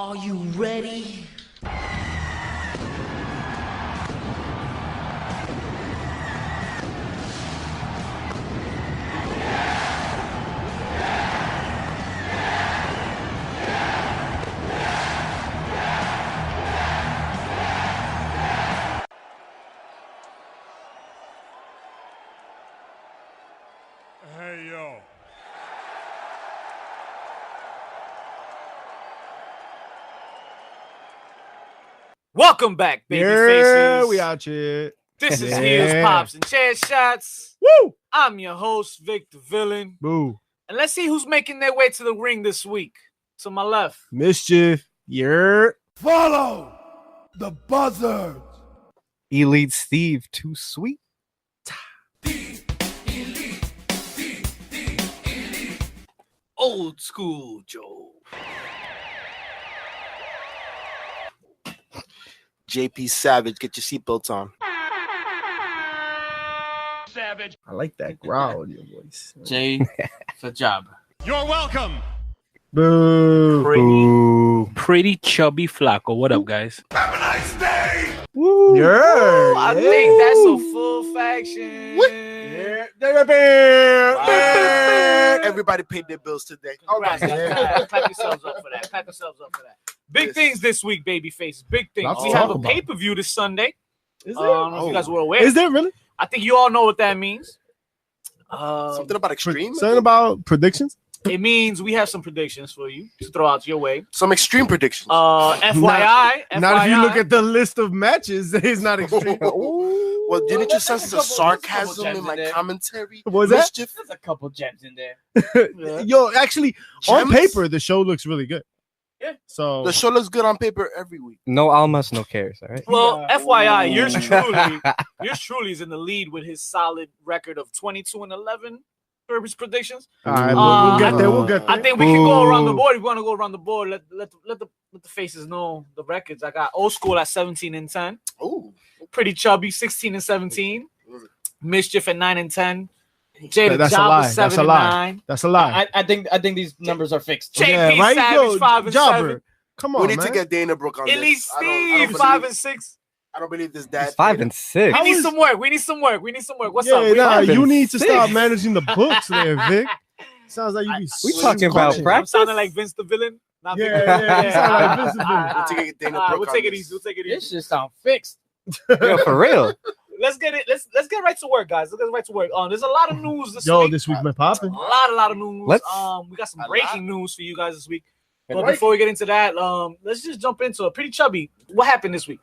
Are you ready? Hey, yo. Welcome back, baby Yeah, faces. we out here. This is Yeah. Heels, Pops, and Chair Shots. Woo! I'm your host, Vic the Villain. Boo. And let's see who's making their way to the ring this week. To my left, Mischief. Yeah. Follow the buzzard. Elite Steve, too sweet. Old School Joe. JP Savage, get your seatbelts on. I like that growl in your voice. J for job. You're welcome. Boo. Pretty chubby Flacco. What up, guys? Have a nice day. Woo. Yeah. I think that's a full faction. Everybody paid their bills today. Congrats, guys. Clap yourselves up for that. Clap yourselves up for that. Big things this week, baby faces. Big things. Lots We to have talk a about. pay-per-view this Sunday. Is I don't know if you guys were aware. Is there really? I think you all know what that means. Something about extreme? Something about predictions? It means we have some predictions for you to throw out your way. Some extreme predictions. FYI. Not if you look at the list of matches. It's not extreme. Well, didn't you sense a sarcasm gems in in my there. commentary? What was that? Mischief? There's a couple gems in there. Yo, actually, on Gems? paper, the show looks really good. Yeah. So The show looks good on paper every week. No Almas, no cares, all right? Well, FYI, yours truly is in the lead with his solid record of 22-11 for his predictions. all right, we'll get there. We'll I get there. I think we can go around the board. If we want to go around the board, let the faces know the records. I got Old School at 17-10. Ooh. Pretty chubby, 16-17. Mischief at 9-10. Jada That's a Job lie. was That's a 7-9. lie. That's a lie. I think these numbers are fixed. JP Yeah, right? Savage Yo, 5-7. Jobber. Come on, We need man. to get Dana Brooke on Elite this. I Steve don't believe- 5-6. I don't believe this dad. It's 5 and 6. We need some work. We need some work. What's Yeah, up? We- nah, Five you and need to six. start managing the books there, Vic. Sounds like you be. We talking about coaching. practice? I'm sounding like Vince the Villain. Not Yeah, Vic. yeah, you sound like Vince the Villain. All right, We'll take Dana all right, Brooke we'll on take it this. easy. We'll take it This easy. shit sound fixed. Yo, for real. Let's get it. Let's get right to work, guys. Let's get right to work. There's a lot of news this Yo, week. this week been popping. A lot of news. Let's- We got some A breaking news for you guys this week. But Breaking. before we get into that, let's just jump into it. Pretty chubby. What happened this week?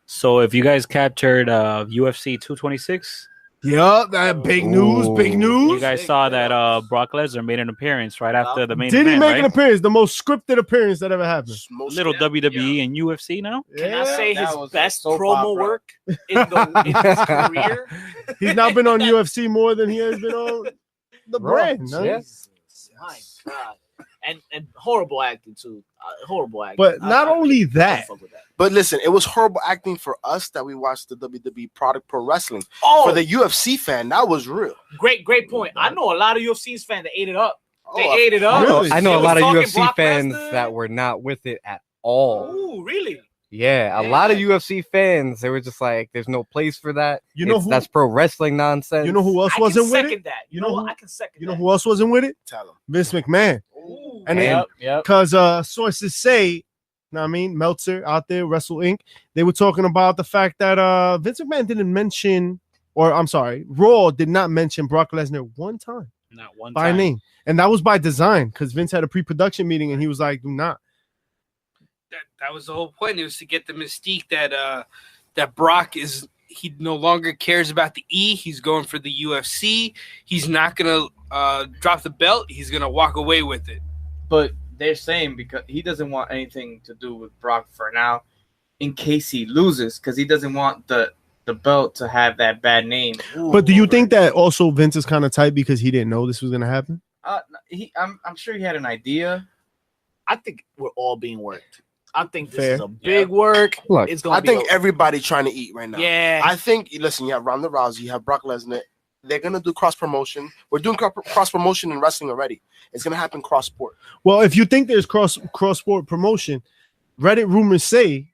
So if you guys captured UFC 226, Yup, that big news, big Ooh. news. you guys saw that Brock Lesnar made an appearance right after the main Did he event, make right? an appearance? The most scripted appearance that ever happened. Most Little yeah. WWE and UFC now. Can I say that his was best soap promo opera. work in his career? He's now been on UFC more than he has been on the brand. no? Yeah. My God. And horrible acting too. Horrible acting. But not only I that, fuck with that. But listen, it was horrible acting for us that we watched the WWE product pro wrestling. Oh, For the UFC fan, that was real. great point. I know a lot of UFC's fans that ate it up. They Oh, ate it up. Really? I know They a was lot of talking UFC Brock fans Lesnar. that were not with it at all. Ooh, really? Yeah, a lot of UFC fans, they were just like, there's no place for that. You know who- That's pro wrestling nonsense. you know who else I wasn't can with second it? that. You know what? who- I can second You know that. who else wasn't with it? Tell him. Vince McMahon. Ooh, And yeah. Yep. Because sources say, you know what I mean, Meltzer out there, Wrestle Inc., they were talking about the fact that Vince McMahon didn't mention, or I'm sorry, Raw did not mention Brock Lesnar one time Not one by time. name. And that was by design because Vince had a pre-production meeting and he was like, do not. That was the whole point. It was to get the mystique that Brock he no longer cares about the E. He's going for the UFC. He's not gonna drop the belt. He's gonna walk away with it. But they're saying because he doesn't want anything to do with Brock for now, in case he loses, because he doesn't want the belt to have that bad name. But do you think that also Vince is kind of tight because he didn't know this was going to happen? I'm sure he had an idea. I think we're all being worked. I think this Fair. is a big work. Look, It's gonna I be think everybody trying to eat right now. yeah. I think, listen, you have Ronda Rousey, you have Brock Lesnar. They're going to do cross promotion. We're doing cross promotion in wrestling already. It's going to happen cross sport. Well, if you think there's cross sport promotion, Reddit rumors say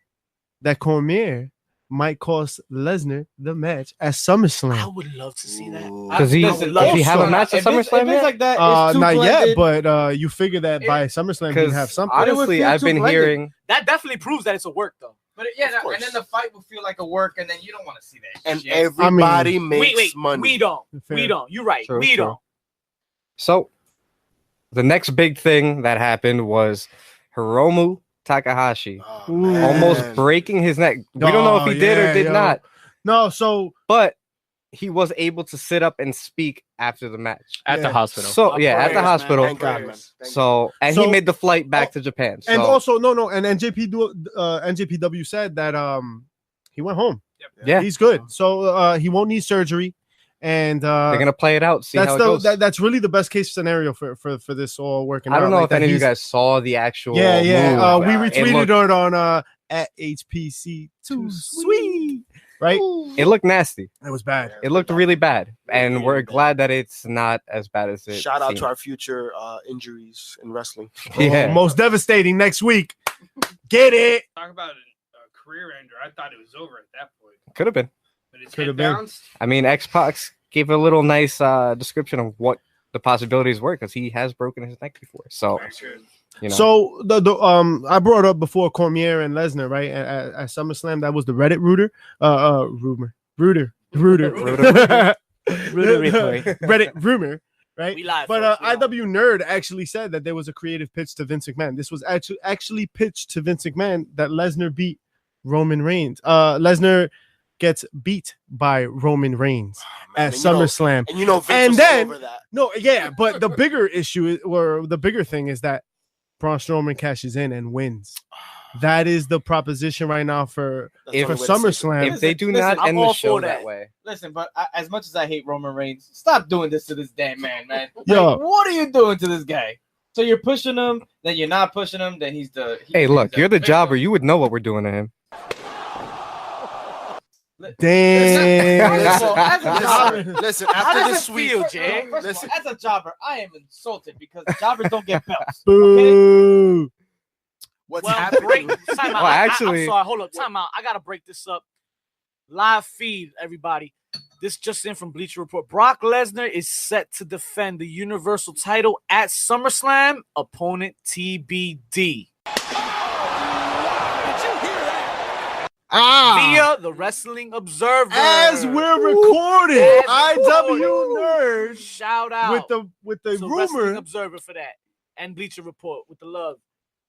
that Cormier might cost Lesnar the match at I SummerSlam. would love to see that. Does he have a match at If it's SummerSlam yet? like that, it's too Not yet, blended. but you figure that by SummerSlam he'd Because have something. honestly, feel I've too been blended. hearing That definitely proves that it's a work, though. But yeah, Of course. and then the fight will feel like a work, and then you don't want to see that. And shit. everybody makes Wait, money. we don't. Fair. We don't. You're right. True, we true. don't. So, the next big thing that happened was Hiromu Takahashi Oh, man. almost breaking his neck. We don't know if he did or did not, No, so but he was able to sit up and speak after the match. At the Yeah. hospital. So, My yeah, at the prayers, hospital. Thank God, man. Thank God. So, and So- he made the flight back to Japan. So, and also and NJPW said that he went home. yeah, He's good. So he won't need surgery, and they're gonna play it out, see how it goes. that's really the best case scenario for this all working out. I don't know like if that any of you he's- guys saw the actual. Yeah. move. We It retweeted looked- it on at HPC too sweet, right? It looked nasty. It was bad. It looked really bad, and we're glad that it's not as bad as it. Shout out seemed. to our future injuries in wrestling. Yeah. Oh, most devastating next week. Get it? Talk about a career ender. I thought it was over at that point. Could have been. But it's Could have head been. bounced. I mean, X-Pac gave a little nice description of what the possibilities were because he has broken his neck before. So, Very good. you know. So I brought up before Cormier and Lesnar, right? At SummerSlam, that was the Reddit Rooter. Reddit rumor, right? We live. But folks, we live. IW Nerd actually said that there was a creative pitch to Vince McMahon. This was actually pitched to Vince McMahon that Lesnar beat Roman Reigns. Lesnar gets beat by Roman Reigns at SummerSlam. And you know, Vince And was then- over that. No, yeah, but the bigger issue or the bigger thing is that Braun Strowman cashes in and wins. That is the proposition right now for That's If- the for only way to say it. SummerSlam. if they do Listen, not I'm end all the show for that that. way, Listen, but as much as I hate Roman Reigns, stop doing this to this damn man, man. Like, Yo. what are you doing to this guy? So you're pushing him, then you're not pushing him, then he's the. hey, look, you're the jobber. You would know what we're doing to him. Damn. Listen, How after does this it week, feel, Jay? Listen. As a jobber, I am insulted because jobbers don't get belts. Okay? Boo. what's Well, happening? time out. Well, actually- I'm sorry. Hold up. Time out. I gotta break this up. Live feed, everybody. This just in from Bleacher Report. Brock Lesnar is set to defend the Universal title at SummerSlam. Opponent TBD. Via the Wrestling Observer. As we're recording, As IW recorded. Nerd Shout out with the to Wrestling rumor. Observer for that, and Bleacher Report with the love.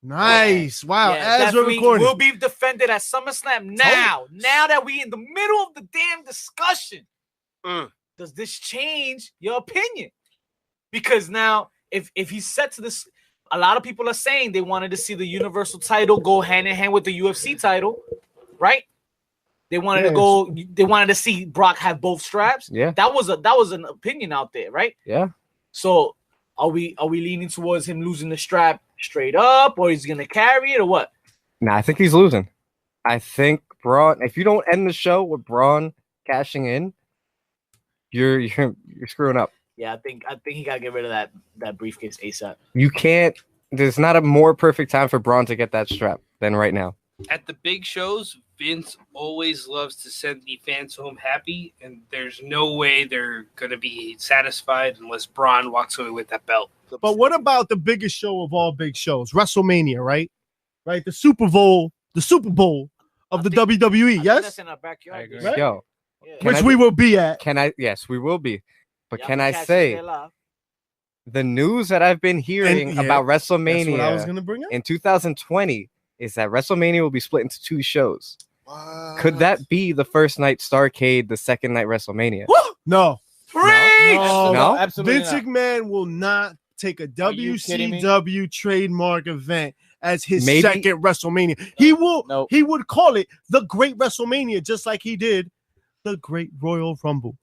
Nice. Wow. Yeah, As we're definitely recording. will be defended at SummerSlam now. Now that we in the middle of the damn discussion, does this change your opinion? Because now, if he's set to this, a lot of people are saying they wanted to see the Universal title go hand in hand with the UFC title, right? They wanted to Yes. go. They wanted to see Brock have both straps. Yeah. That was an opinion out there, right? Yeah. So are we leaning towards him losing the strap straight up, or he's gonna carry it, or what? Nah, I think he's losing. I think Braun. If you don't end the show with Braun cashing in, you're screwing up. Yeah, I think he gotta get rid of that briefcase ASAP. You can't. There's not a more perfect time for Braun to get that strap than right now. At the big shows, Vince always loves to send the fans home happy, and there's no way they're going to be satisfied unless Braun walks away with that belt. But what about the biggest show of all big shows, WrestleMania, right? Right, the Super Bowl of the WWE. I think Yes, that's in our backyard. I agree. Right? Yo, Yeah. Can which I- we will be at. can I? Yes, we will be. But Y'all can can I catch us say there live. the news that I've been hearing And, yeah, about That's what I was WrestleMania gonna bring up. in 2020 is that WrestleMania will be split into 2 shows. Could that be the first night Starrcade, the second night WrestleMania? No, No? absolutely Vince not. McMahon will not take a you kidding me? WCW trademark event as his Maybe- second WrestleMania. He will. No. He would call it the Great WrestleMania, just like he did the Great Royal Rumble.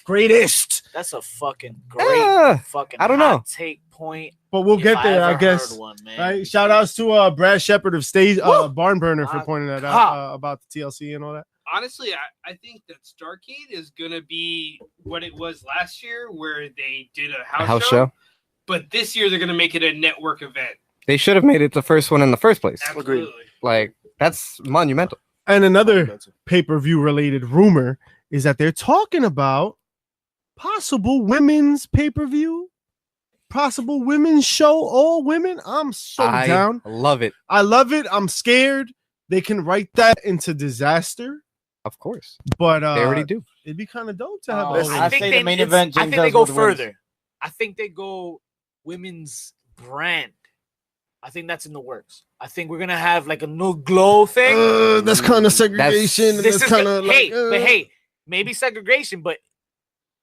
Greatest. That's a fucking great Yeah. fucking I don't hot know. take point. But we'll if get there, I ever guess. heard one, man. Right? Shout outs to Brad Shepard of Stage Barn Burner for My pointing that God. out about the TLC and all that. Honestly, I think that Starrcade is going to be what it was last year, where they did a house House show. show? But this year, they're going to make it a network event. They should have made it the first one in the first place. Absolutely. Like, that's monumental. And another pay-per-view related rumor is that they're talking about possible women's pay-per-view, possible women's show, all women. I'm so down. Love it. I love it. I'm scared they can write that into disaster. Of course. But they already do. It'd be kind of dope to have I think the main event. I think they go further. I think they go women's brand. I think that's in the works. I think we're gonna have like a new glow thing. That's kind of segregation. That's kind of like, but hey, maybe segregation, but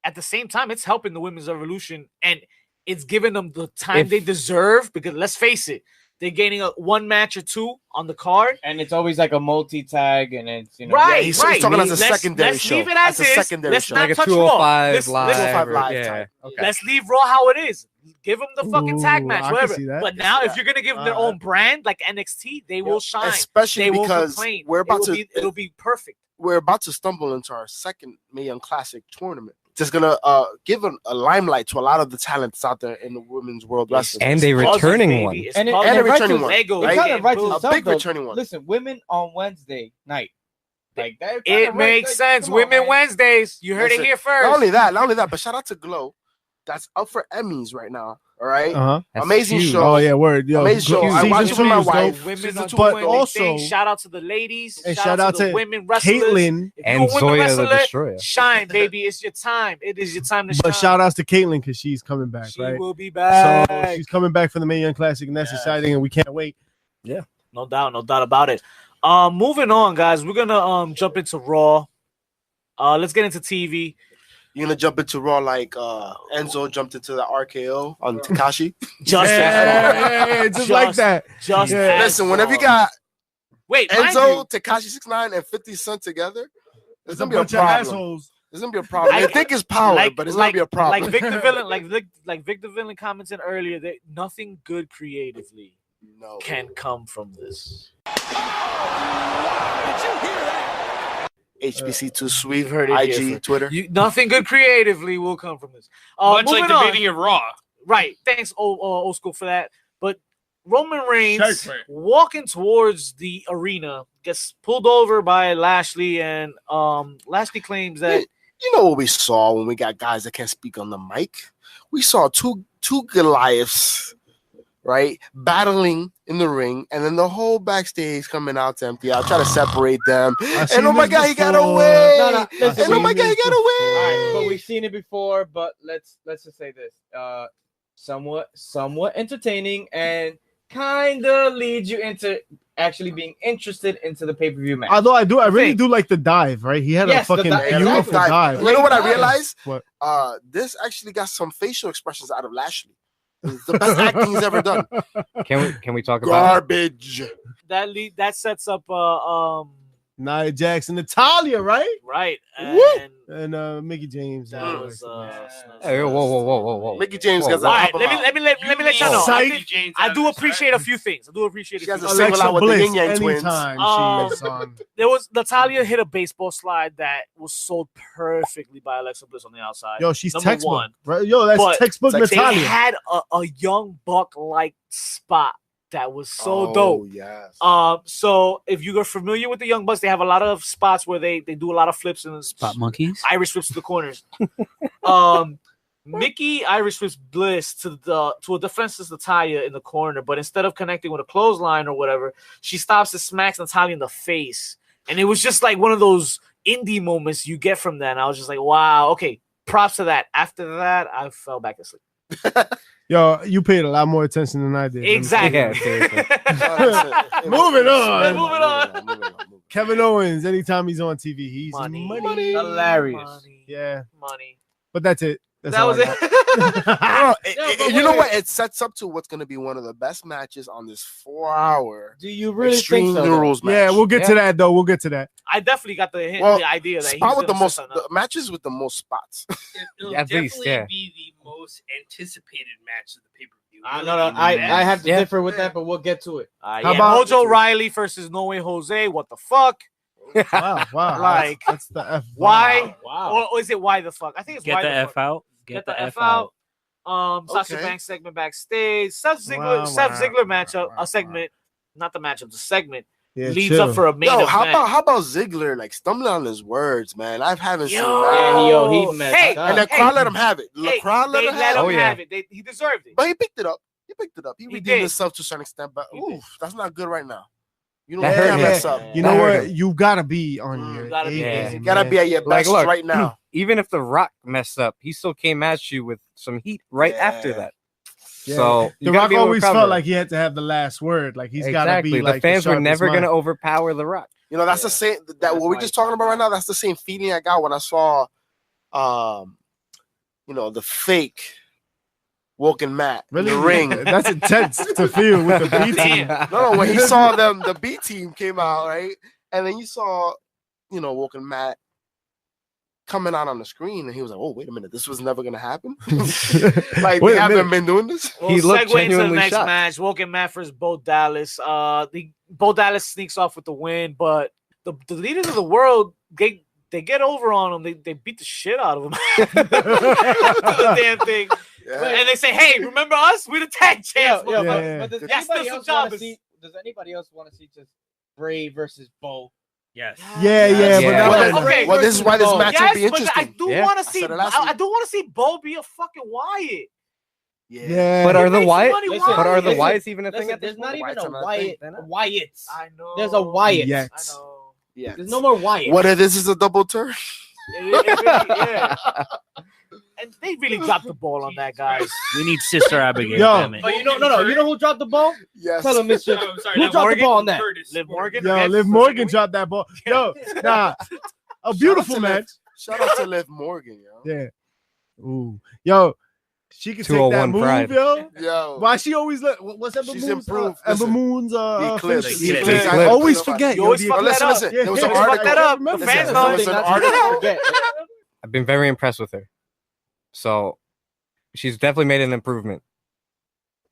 at the same time, it's helping the women's revolution and it's giving them the time they deserve. Because let's face it, they're gaining one match or two on the card, and it's always like a multi-tag, and it's right. He's talking as a secondary show. Leave it as a secondary let's show. not Like a touch 205 Raw. live. Yeah. Okay. Let's leave Raw how it is. Give them the fucking tag match, I can whatever. see that. But now, if you're gonna give them their own brand, like NXT, they will shine. Especially they won't because complain. we're about to. It'll be perfect. We're about to stumble into our second Mae Young Classic tournament. Just gonna give a limelight to a lot of the talents out there in the women's world wrestling. And a returning one. And a returning one. It kind of writes A itself, big though. returning one. Listen, women on Wednesday night. Like that. It makes sense. Women Wednesdays. You heard it here first. Not only that, but shout out to Glow. That's up for Emmys right now. All right. That's Amazing huge. show. Oh yeah, word. Yo, Amazing show. I season watched it 2 with my is dope. wife. Women Season are 2 doing was their dope. thing. Shout out to the ladies. And shout out the to women wrestlers. Caitlyn If and you're a women Zoya the wrestler, Destroyer. shine, baby. It's your time. It is your time to shine. But shout outs to Caitlyn because she's coming back, She right? will be back. So she's coming back for the Mae Young Classic, and that's exciting, and we can't wait. No doubt about it. Moving on, guys. We're gonna jump into Raw. Let's get into TV. You're gonna jump into Raw like Enzo jumped into the RKO on Takahashi. Just like that. Just Listen, whenever you got mind Enzo, you, Takahashi 6ix9ine, and 50 Cent together, there's There's a gonna be a bunch of problem. assholes. There's gonna be a problem. I think it's power, but it's gonna be a problem. Like Vic the Villain, like Vic the Villain commented earlier, that nothing good creatively can come from this. HBC2 Sweet, heard it here IG, first. Twitter. Nothing good creatively will come from this. Much like Moving the on. beating of Raw. Right. Thanks, old school, for that. But Roman Reigns walking towards the arena gets pulled over by Lashley, and Lashley claims that You know what we saw when we got guys that can't speak on the mic? We saw two Goliaths, right, battling in the ring, and then the whole backstage coming out to empty out, try to separate them. And oh my God, he got away! Listen, And oh my God, he got All away! right, but we've seen it before. But let's just say this: somewhat entertaining, and kind of leads you into actually being interested into the pay-per-view match. Although I really do like the dive, right? He had Yes, a the fucking dive. beautiful dive. You know what I realized? What? This actually got some facial expressions out of Lashley. It's the best acting he's ever done. Can we talk about Garbage. that sets up Nia Jax and Natalya, right? right. And Mickie James. That was Hey, whoa. Mickey James Whoa, gets whoa. all right. Let me let you know. I do appreciate a few things. She has a few single things. out with the Bliss, Yin Yang twins. anytime she's on. There was Natalya hit a baseball slide that was sold perfectly by Alexa Bliss on the outside. Yo, she's Number textbook. one. Right? Yo, that's But textbook it's like They Natalya. had a young buck like spot that was so dope. Yes. So if you are familiar with the Young Bucks, they have a lot of spots where they do a lot of flips and Spot monkeys. Irish flips to the corners. Mickie Irish flips Bliss to a defenseless Natalya in the corner, but instead of connecting with a clothesline or whatever, she stops and smacks Natalya in the face. And it was just like one of those indie moments you get from that. And I was just like, wow, okay, props to that. After that, I fell back asleep. Yo, you paid a lot more attention than I did. Exactly. Yeah, seriously. Moving on. Moving on. Kevin Owens, anytime he's on TV, he's Money. money. Hilarious. Money. Yeah, Money. but that's it. That's That all was I it. got. You know what? It sets up to what's going to be one of the best matches on this 4-hour Do you really Extreme think so? Rules match. Yeah, we'll get to that though. We'll get to that. I definitely got the hint, Well, the idea that he's Spot with the gonna most set something up. the matches with the most spots. It'll At definitely least, yeah. be the most anticipated match of the pay-per-view. No. I have to differ with that, but we'll get to it. How Yeah, about- Mojo Riley versus No Way Jose. What the fuck? Wow. Like, that's the F. Why? Wow. Or is it why the fuck? I think it's Get why the the F fuck. out. Get the F out. Sasha Okay. Banks segment backstage. Seth Ziggler matchup, a segment, not the matchup, the segment leads up for a main event. How about Ziggler like stumbling on his words, man? I haven't seen that. And he messed up. And the crowd let him have it. The crowd let him have it. He deserved it. But he picked it up. He redeemed himself to a certain extent, but that's not good right now. You don't That can't hurt mess up. You know what? You gotta be on your gotta be A-game, You gotta be at your Like, best look, right now. Even if The Rock messed up, he still came at you with some heat right after that. Yeah. So The Rock always felt like he had to have the last word. Like he's got to be like the fans were never going to overpower The Rock. You know, that's the same that what we're just talking about right now. That's the same feeling I got when I saw, the fake Woken Matt in the ring. That's intense to feel with the B team. No, when he saw them, the B team came out, right? And then you saw, Woken Matt coming out on the screen, and he was like, "Oh, wait a minute, this was never gonna happen." Like they haven't been doing this. Well, he looked segue into the next match. Woken Matt versus Bo Dallas. Bo Dallas sneaks off with the win, but the leaders of the world they get over on him. They beat the shit out of him. The damn thing. Yeah. And they say, "Hey, remember us? We're the tag champs." But does anybody else want to see? Does anybody else want to see just Bray versus Bo? Yes. Well, this is why this match will be interesting. I do want to see. I do want to see Bo be a fucking Wyatt. Yeah. But are the Wyatts even a thing? There's not even a Wyatt. Wyatts. I know. There's a Wyatt. I know. Yeah. There's no more Wyatt. What if this is a double turn? Yeah. And they really dropped the ball on that, guys. We need Sister Abigail. But you know who dropped the ball? Yes. Tell him, Mr. Who dropped the ball on that? Liv Morgan. Liv Morgan dropped that ball. A beautiful match. Shout out to Liv Morgan, yo. Yeah. Ooh. Yo, she can take that move, pride. Yo. Why she always look? What's Ember She's Moon's? improved. Ember Moon's Eclipse. I always forget. You always fuck that up. There was You an always fuck article. that up. The fans know. There was an article. I've been very impressed with her. So she's definitely made an improvement.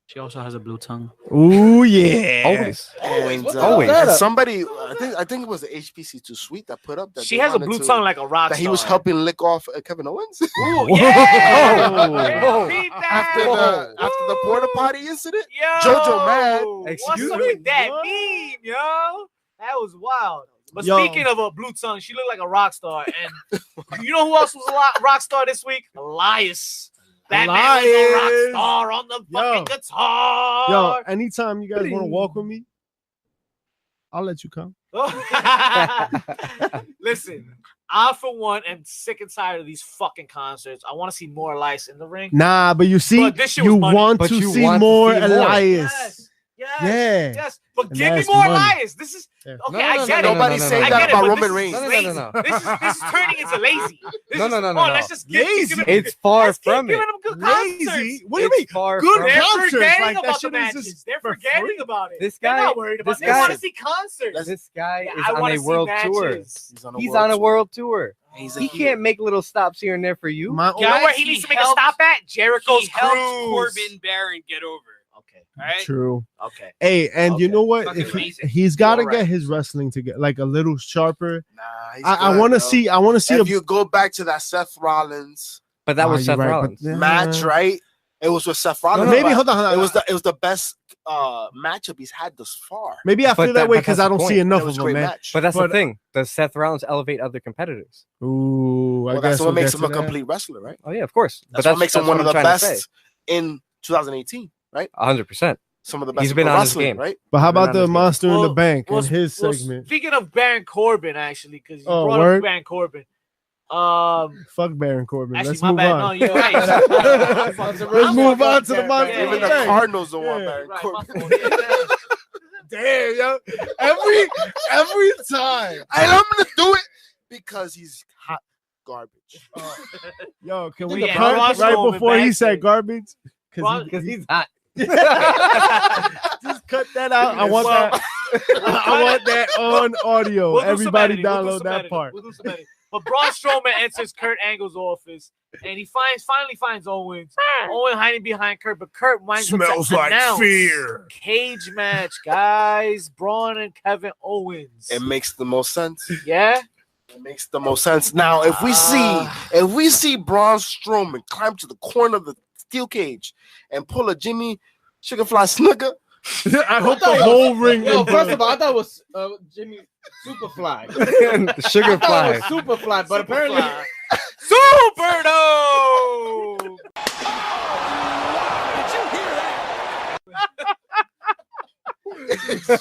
She also has a blue tongue. Ooh, yeah. Always. And somebody, I think it was the HPC2 Suite that put up that she has a blue tongue like a rock that star. he was helping lick off Kevin Owens. Ooh, yeah. After the porta potty incident. Yo, Jojo mad. What's up with that meme, yo? That was wild. But speaking of a blue tongue, she looked like a rock star. And you know who else was a rock star this week? Elias. That man was a rock star on the fucking guitar. Yo, anytime you guys want to walk with me, I'll let you come. Listen, I for one am sick and tired of these fucking concerts. I want to see more Elias in the ring. Nah, but you see, you want to see more Elias. Yes. But give me more Elias. This is okay. I get it. Nobody's saying that about Roman Reigns. No. This is turning into lazy. No. Let's just lazy. It's far from it. Lazy. What do you mean? Good. They're concerts. forgetting Like, about the matches. They're forgetting about it. This They're guy. not worried about it. They want to see concerts. This guy is I on wanna a see world tour. matches. He's on a world tour. He can't make little stops here and there for you. You know where he needs to make a stop at? Jericho's helped Cruise. Corbin Barron get over. Okay. Right? True. Okay. Hey, and you know what? Fucking If amazing. he's got to get his wrestling to get like a little sharper. Nah, I want to see. I want to see. If you go back to that Seth Rollins But that was you're Seth right, Rollins. match, right? It was with Seth Rollins. Maybe but hold on. It was the best matchup he's had thus far. Maybe I But feel that way but because that's I the don't see point. enough It was of a him, great man. match. But that's But- the thing. Does Seth Rollins elevate other competitors? Ooh, I Well, guess that's what we'll makes get him a to that. complete wrestler, right? Oh yeah, of course. That's what makes him one of the I'm trying to best in 2018, right? 100%. Some of the best. He's been in on his wrestling, game. right? But how about Been the on his Monster in the Well, Bank well, and his well, segment? Speaking of Baron Corbin, actually, because you brought word? up Baron Corbin. Fuck Baron Corbin. Actually, Let's my move bad. on. No, you're right. Let's move on to the Monster in Even the the Bank. Cardinals don't want Yeah. Baron Right, Corbin. my fault. Damn, yo. Every time. And I'm gonna do it because he's hot garbage. Yo, can we Yeah, cut Braun right Strowman before he backstage. said garbage? Braun- Because he's hot. Just cut that out. I want that. I want that on audio. We'll do some Everybody editing. We'll do download some that editing. part. We'll do some editing. But Braun Strowman enters Kurt Angle's office, and he finally finds Owens. Owen hiding behind Kurt, but Kurt winds up to announce cage match, guys. Braun and Kevin Owens. It makes the most sense. Yeah. It makes the most sense. Now, if we see Braun Strowman climb to the corner of the steel cage and pull a Jimmy SugarFLY Snooker. I hope the whole ring. Yo, is first burnt. of all, I thought it was Jimmy Superfly. SugarFly. Superfly, but apparently Super Dome.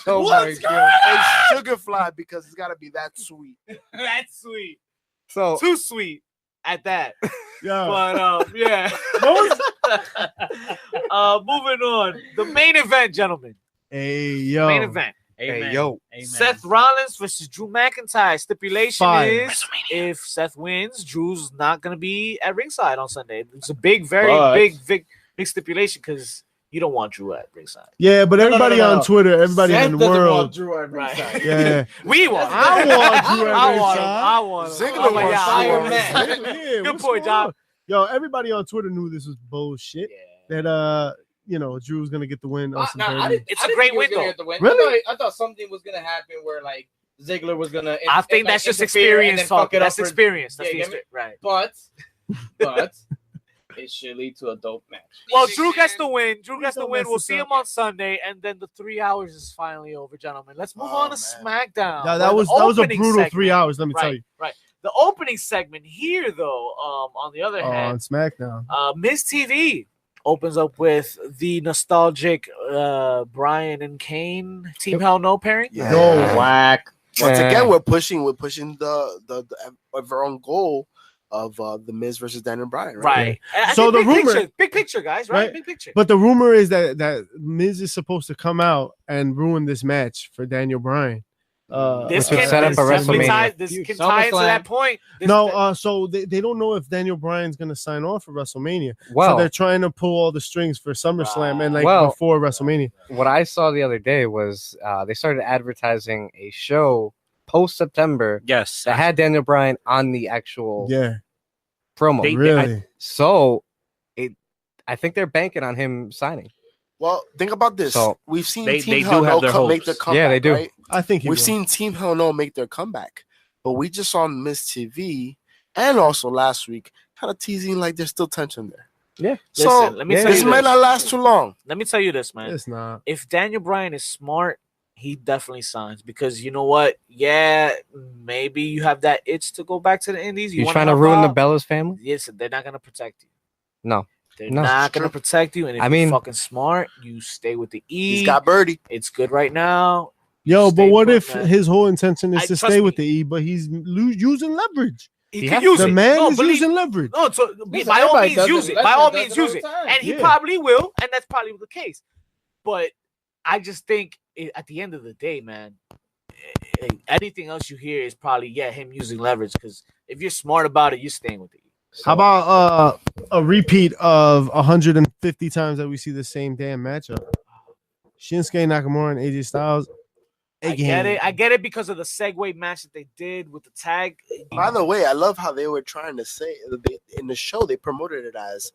Oh my god. It's SugarFly because it's gotta be that sweet. That's sweet. So Too sweet at that. Yeah. But yeah. Moving on. The main event, gentlemen. Hey yo. Main event. hey yo. Seth Rollins versus Drew McIntyre. Stipulation Fire. is if Seth wins, Drew's not gonna be at ringside on Sunday. It's a big, very But- big stipulation because you don't want Drew at ringside. Yeah, but everybody no. on Twitter, everybody Seth in the doesn't world. want Drew at ringside. Yeah. We want. I want Drew at I want him. ringside. I want him. Ziggler Oh my wants God, I Fire want him. Man. Yeah, Good what's point, going on? John. Yo, everybody on Twitter knew this was bullshit. Yeah. That Drew was gonna get the win. on some dirty- It's a great win, though. Really? I thought something was gonna happen where like Ziggler was gonna. I think that's just interfere and experience then fuck talking. it up That's for- experience. That's Yeah, the get me? right. But it should lead to a dope match. Well, Drew gets the win. Drew gets the don't win. mess We'll this see up. him on Sunday, and then the 3 hours is finally over, gentlemen. Let's move Oh, on to man. SmackDown. Yeah, where that the was a opening brutal segment- 3 hours. Let me tell Right, you. right. The opening segment here, though, on the other On hand, SmackDown. Miz TV opens up with the nostalgic Bryan and Kane Team Hell No pairing. Yeah. No. Whack. Once Yeah. again, we're pushing the our own goal of the Miz versus Daniel Bryan. Right. And I So think the rumor- big picture, guys, right? Right. Big picture. But the rumor is that Miz is supposed to come out and ruin this match for Daniel Bryan. This Which would can set up a definitely WrestleMania tie. This feud. can tie into SummerSlam. that point. So they don't know if Daniel Bryan's gonna sign on for WrestleMania. So Well, they're trying to pull all the strings for SummerSlam and Well- before WrestleMania. what I saw the other day was they started advertising a show post September Yes. that had Daniel Bryan on the actual Yeah, promo. They- really. So I think they're banking on him signing. Well, think about this. So, We've seen they Team do Hell have No their make hopes. their comeback. Yeah, they do. Right? I think We've seen Team Hell No make their comeback, but we just saw Miss TV and also last week kind of teasing like there's still tension there. Yeah. So Listen, let me tell this you might this. not last too long. Let me tell you this, man. It's not. If Daniel Bryan is smart, he definitely signs because you know what? Yeah, maybe you have that itch to go back to the Indies. You wanna trying to help ruin the out. Bellas family? Yes, they're not gonna protect you. No. They're No. not gonna protect you. And if I you're mean- fucking smart, you stay with the E. He's got Birdie. It's good right now. Yo, Stay but what put, if man. his whole intention is I- to trust stay with me. the E, but he's using leverage? He He can has use The it. man No, is believe- using leverage. No, so Listen, by all everybody means does use it. it. By all Lesnar does means it all use the it, time. and he Yeah. probably will, and that's probably the case. But I just think at the end of the day, man, anything else you hear is probably him using leverage. Because if you're smart about it, you're staying with it. How about a repeat of 150 times that we see the same damn matchup? Shinsuke Nakamura and AJ Styles. I get it because of the segue match that they did with the tag. By the way, I love how they were trying to say in the show they promoted it as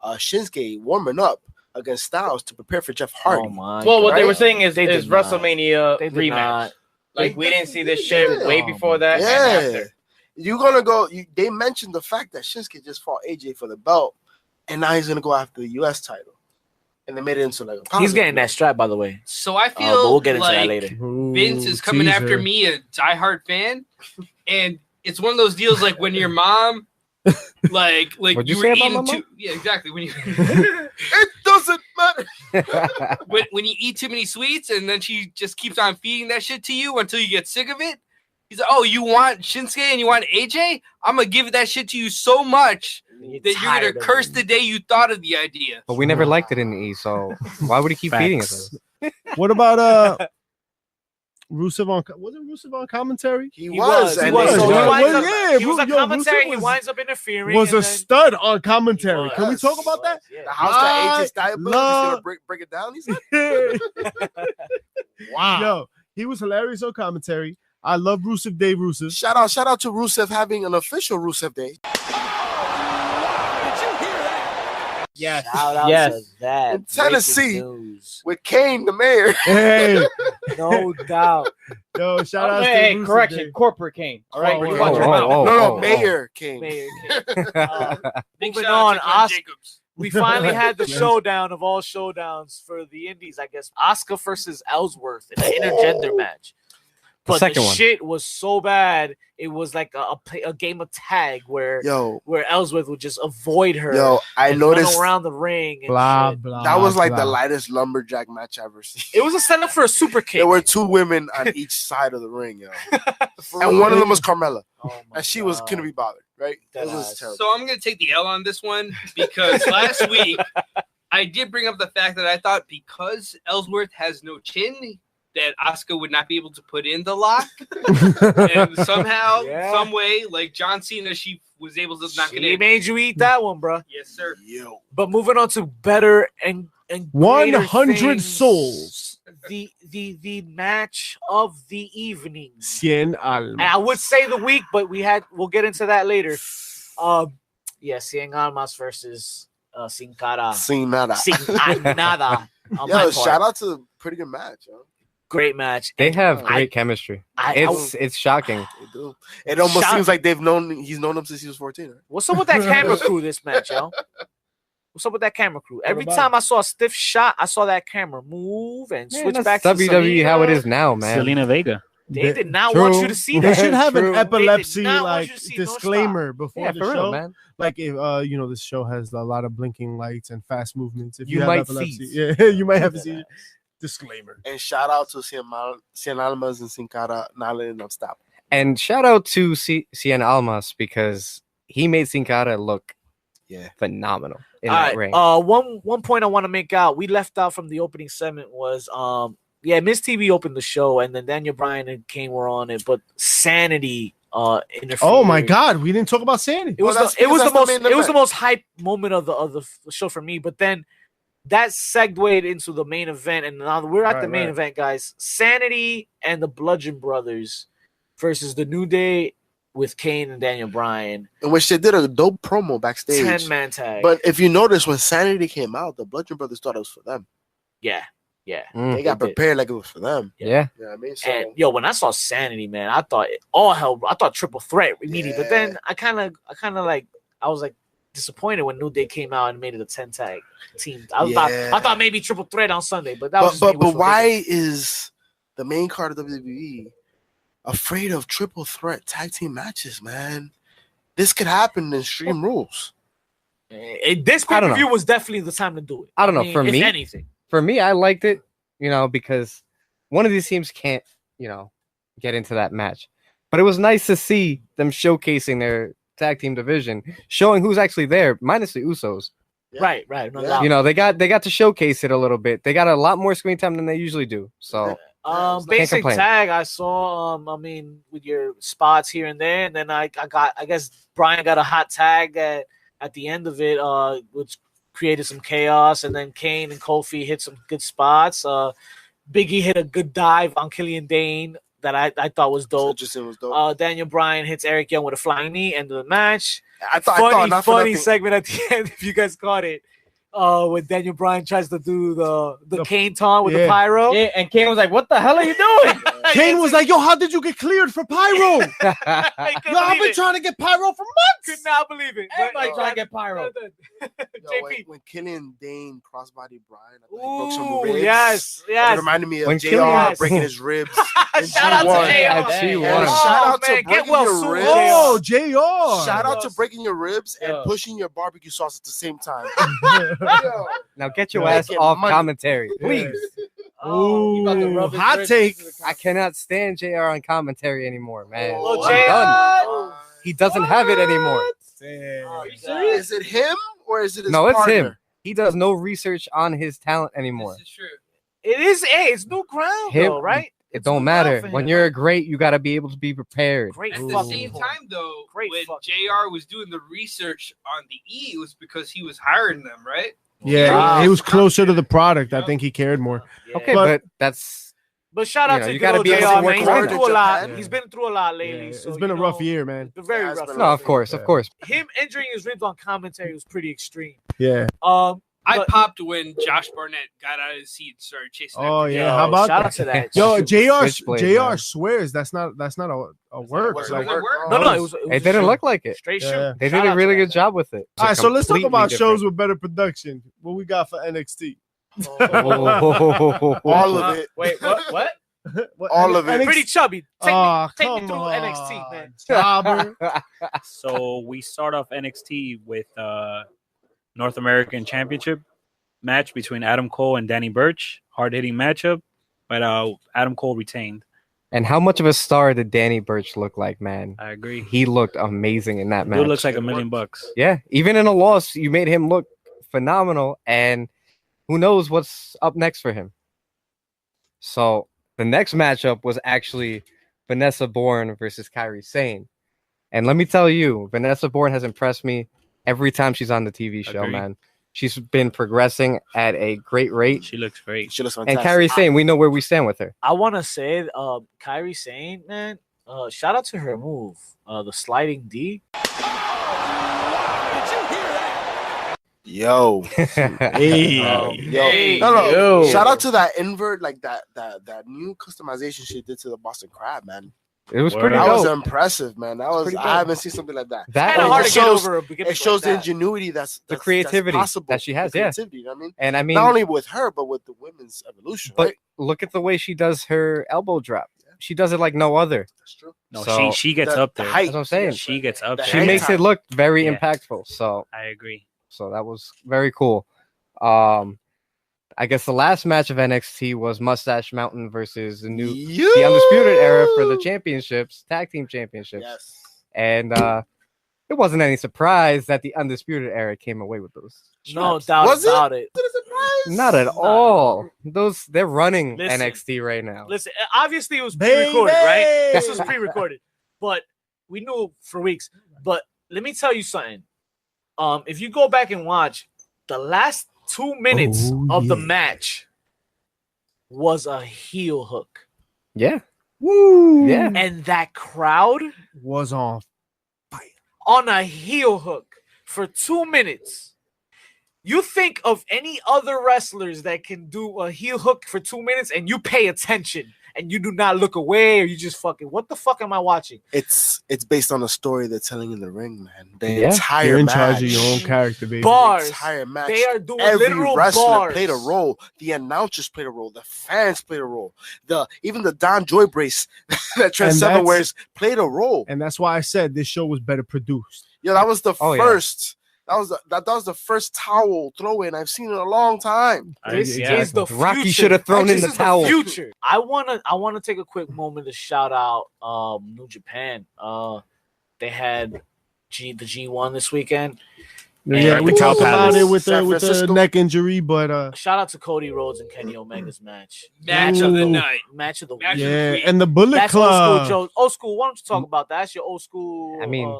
Shinsuke warming up against Styles to prepare for Jeff Hardy. Oh my! Well, what they Right? were saying is They did not. WrestleMania They did rematch. not. Like we didn't see this shit Yeah. way before that and Yeah, after. you're gonna go. They mentioned the fact that Shinsuke just fought AJ for the belt, and now he's gonna go after the U.S. title, and they made it into like a He's getting that strap, by the way. So I feel But we'll get into that like later. Vince is coming after me, a diehard fan, and it's one of those deals like when your mom, like What'd you you were say about eating my mom? yeah, exactly when you It doesn't matter. when you eat too many sweets and then she just keeps on feeding that shit to you until you get sick of it. He's like, oh, you want Shinsuke and you want AJ? I'm gonna give that shit to you so much that you're tired gonna of curse it. the day you thought of the idea. But we never liked it in the E, so why would he keep feeding Facts. us? What about Rusev on? Wasn't Rusev on commentary? He He was. He and was. they- So he Yeah, winds well, up, yeah, he was a yo, commentary. Rusev He was- winds up interfering. Was and a then- stud on commentary. He Can we was. talk about that? Yeah. the house that I AJ Styles built, he's love- gonna break it down. He said, Wow. Yo, he was hilarious on commentary. I love Rusev Day Rusev. shout out to Rusev having an official Rusev Day. Yes. Shout out Yes. to that. In Tennessee. Breaking news. With Kane, the mayor. Hey, No doubt. yo, shout out Hey, to Rusev correction, Day. corporate Kane. All right, Oh, watch your oh, mouth. No, oh. Mayor Kane. Mayor. Big Moving shout out on, to Glenn Asuka. Jacobs. we finally had the showdown of all showdowns for the Indies, I guess. Asuka versus Ellsworth in an intergender match. But the shit was so bad. It was like a game of tag where Ellsworth would just avoid her. I noticed run around the ring. And that was like the lightest lumberjack match I've ever seen. It was a setup for a super kick. There were 2 women on each side of the ring, and one of them was Carmella, and she couldn't be bothered. Right? It was terrible. So I'm gonna take the L on this one because last week I did bring up the fact that I thought because Ellsworth has no chin, that Asuka would not be able to put in the lock, and somehow, some way, like John Cena, she was able to knock it in. He made you eat that one, bro. Yes, sir. But moving on to better and 100 things, souls. The match of the evening. Cien Almas. And I would say the week, but we'll get into that later. Cien Almas versus Sin Cara. Sin Nada. Sin Nada. Shout out to a pretty good match, Great match. They have great chemistry. It's shocking. They do. It almost seems like he's known him since he was 14. Right? What's up with that camera crew this match, yo? What's up with that camera crew? Every time I saw a stiff shot, I saw that camera move and switch back to WWE how it is now, man. Selena Vega. They did not want you to see that. They should have an epilepsy disclaimer before the show. Real, man. Like if this show has a lot of blinking lights and fast movements. If you have might epilepsy, see. you might have a seizure. Disclaimer. And shout out to Cien Almas and Sin Cara not letting them stop. And shout out to Cien Almas because he made Sin Cara look phenomenal in that ring. One point I want to make out, we left out from the opening segment was Miss TV opened the show and then Daniel Bryan and Kane were on it, but Sanity interfered. Oh my God, we didn't talk about Sanity. It was the most hype moment of the show for me, but then that segued into the main event, and now we're at the main event, guys. Sanity and the Bludgeon Brothers versus the New Day with Kane and Daniel Bryan. In which they did a dope promo backstage. 10-man tag. But if you notice, when Sanity came out, the Bludgeon Brothers thought it was for them. Yeah. They got prepared like it was for them. Yeah. You know what I mean? So, and when I saw Sanity, man, I thought I thought triple threat immediately. But then I was like disappointed when New Day came out and made it a 10 tag team. I thought maybe triple threat on Sunday, but that was but why is the main card of WWE afraid of triple threat tag team matches, man? This could happen in Extreme Rules. This pay-per-view was definitely the time to do it. I don't know. For me, I liked it, because one of these teams can't, get into that match. But it was nice to see them showcasing their tag team division, showing who's actually there, minus the Usos. Right. They got to showcase it a little bit. They got a lot more screen time than they usually do. So basic tag I saw. With your spots here and there, and then I guess Brian got a hot tag at the end of it, which created some chaos, and then Kane and Kofi hit some good spots. Biggie hit a good dive on Killian Dane that I thought was dope. Daniel Bryan hits Eric Young with a flying knee, end of the match. I thought funny segment at the end, if you guys caught it. When Daniel Bryan tries to do the Kane taunt with the pyro. Yeah, and Kane was like, what the hell are you doing? Kane was like, yo, how did you get cleared for pyro? I've been trying to get pyro for months. Could not believe it. Everybody trying to get pyro. JP. When Killian Dane crossbody Bryan, I think he broke some ribs. Yes. It reminded me of JR breaking his ribs. Shout out to JR. Shout out to breaking your ribs. Oh, JR. Shout out to breaking your ribs and pushing your barbecue sauce at the same time. Now get your ass off commentary, please. Hot take. I cannot stand JR on commentary anymore, man. Oh, I'm done. He doesn't have it anymore. Is it him or is it his partner? It's him. He does no research on his talent anymore. This is true. It is. It's new ground, though, right? It don't matter. When you're great, you got to be able to be prepared. Great. At the same time, though, when JR was doing the research on the E, it was because he was hiring them, right? Yeah, he was closer to the product. I think he cared more. Yeah. Okay, but that's. But shout out to you gotta be able to work He's hard been through a lot. Yeah. He's been through a lot lately. Yeah, So, it's been a rough year, man. It's been very rough. No, of course. Him injuring his ribs on commentary was pretty extreme. Yeah. I popped when Josh Barnett got out of his seat and started chasing. Oh after yeah, him. how about shout that? out to that. Yo, Switchblade, Jr. man. swears that's not a word. Was Like, it a word? No, it was. It didn't look like it. straight Yeah. shoot. They Shout did a out really to good job with it. all right, so let's talk Completely about different. shows with better production. What we got for NXT? Oh. All of it. Wait, what? All of it. Pretty chubby. Take me come through on, NXT, man. Jobber. So we start off NXT with North American Championship match between Adam Cole and Danny Burch. Hard-hitting matchup, but Adam Cole retained. And how much of a star did Danny Burch look like, man? I agree. He looked amazing in that match. Dude looks like $1 million. Yeah, even in a loss, you made him look phenomenal, and who knows what's up next for him. So the next matchup was actually Vanessa Bourne versus Kairi Sane. And let me tell you, Vanessa Bourne has impressed me every time she's on the TV show, Agreed. man. She's been progressing at a great rate. She looks great. She looks And fantastic. Kairi Sane, we know where we stand with her. I want to say, Kairi Sane, man. Shout out to her move, the sliding D. Yo. Hey. Yo. No. Shout out to that invert, like that new customization she did to the Boston Crab, man. It was Word pretty up. That was dope. impressive, man. That was Pretty dope. I haven't seen something like that. That Kind of was- hard to get shows- over a gimmick It shows like the that. ingenuity that's creativity possible that she has, The yeah. creativity, you know what I mean? And I mean, Not only with her, but with the women's evolution. but Right? look at the way she does her elbow drop. She does it like no other. That's true. No, So, she gets the- up the there. height. That's what I'm saying. She gets up The She there. hang makes time. it look very Yeah. impactful. So I agree. that was very cool. I guess the last match of NXT was Mustache Mountain versus the Undisputed Era for the championships, tag team championships. Yes. And it wasn't any surprise that the Undisputed Era came away with those. No straps. doubt Was it? about it. Is it a surprise? Not at Not at all. They're running Listen. NXT right now. Listen, obviously it was Baby! pre-recorded, right? This was pre-recorded, but we knew for weeks. But let me tell you something. If you go back and watch the last 2 minutes of the match, was a heel hook, Yeah. Woo. Yeah. and that crowd Was on. on a heel hook for 2 minutes. You think of any other wrestlers that can do a heel hook for 2 minutes and you pay attention and you do not look away or you just fucking, what the fuck am I watching? It's based on a story they're telling in the ring, man. The Yeah. entire You're in match. charge of your own character, baby. Bars. The entire match. They are doing Every literal wrestler bars. played a role. The announcers played a role. The fans played a role. Even the Don Joy brace that Trent And Seven that's- wears played a role. And that's why I said this show was better produced. Yeah, that was the Oh, yeah. first. That was the first towel throw in I've seen in a long time. This Yeah. is the future. Rocky should have thrown in This the is towel. future. I wanna take a quick moment to shout out New Japan. They had the G1 this weekend. Yeah, And we the talked Cow about Palace, it with San the Francisco. neck injury, but Shout out to Cody Rhodes and Kenny Omega's match. Match of the Ooh. night. Match of the week. Match of the yeah, week. and the Bullet That's Club. old school, Joe. Old school. Why don't you talk about that? That's your old school. I mean-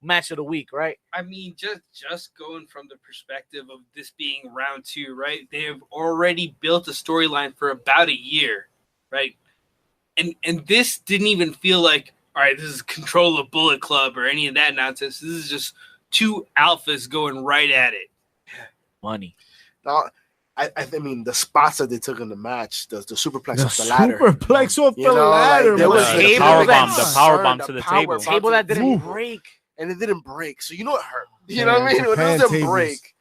match of the week, right? I mean, just going from the perspective of this being round 2, right? They have already built a storyline for about a year, right? And this didn't even feel like, all right, this is control of Bullet Club or any of that nonsense. This is just two alphas going right at it. Money. Now, I mean, the spots that they took in the match, the superplex The off the ladder. superplex off You the know, like, ladder. there was man. the table power that bomb, the power bomb to the table. Table that didn't Ooh. break. And it didn't break. So you know it hurt. You Yeah, know what I mean? It Japan doesn't tables. break.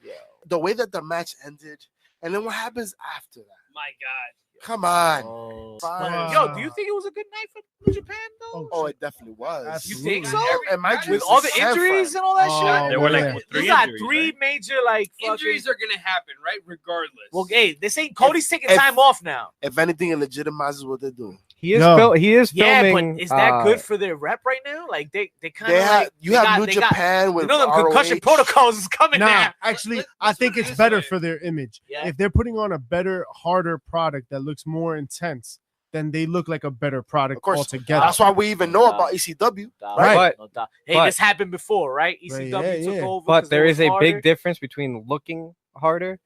The way that the match ended, and then what happens after that? My God. Come on. Oh. Fine. Yo, do you think it was a good night for New Japan though? Oh, it definitely was. Absolutely. You think so? And mind you, With it's all a the San injuries Fran. and all that Oh, shit. There were man. like You 3 got injuries, 3 right? major like Injuries fucking. are going to happen, right? Regardless. Well, hey, this ain't Cody's taking if- time off now. If anything, it legitimizes what they're doing. He is No. he is Yeah, filming. but is that good for their rep right now? Like they kind They of have like you have New they got, Japan you with know, the concussion ROH. protocols is coming Nah, now. actually, Let's I think put it it's this better way. for their image. Yeah. If they're putting on a better, harder product that looks more intense, then they look like a better product Of course. altogether. That's why we even know about ECW. Right. No doubt. Hey, But- this happened before, right? ECW Right, yeah, took yeah. over. But 'cause there it is was a big harder. difference between looking harder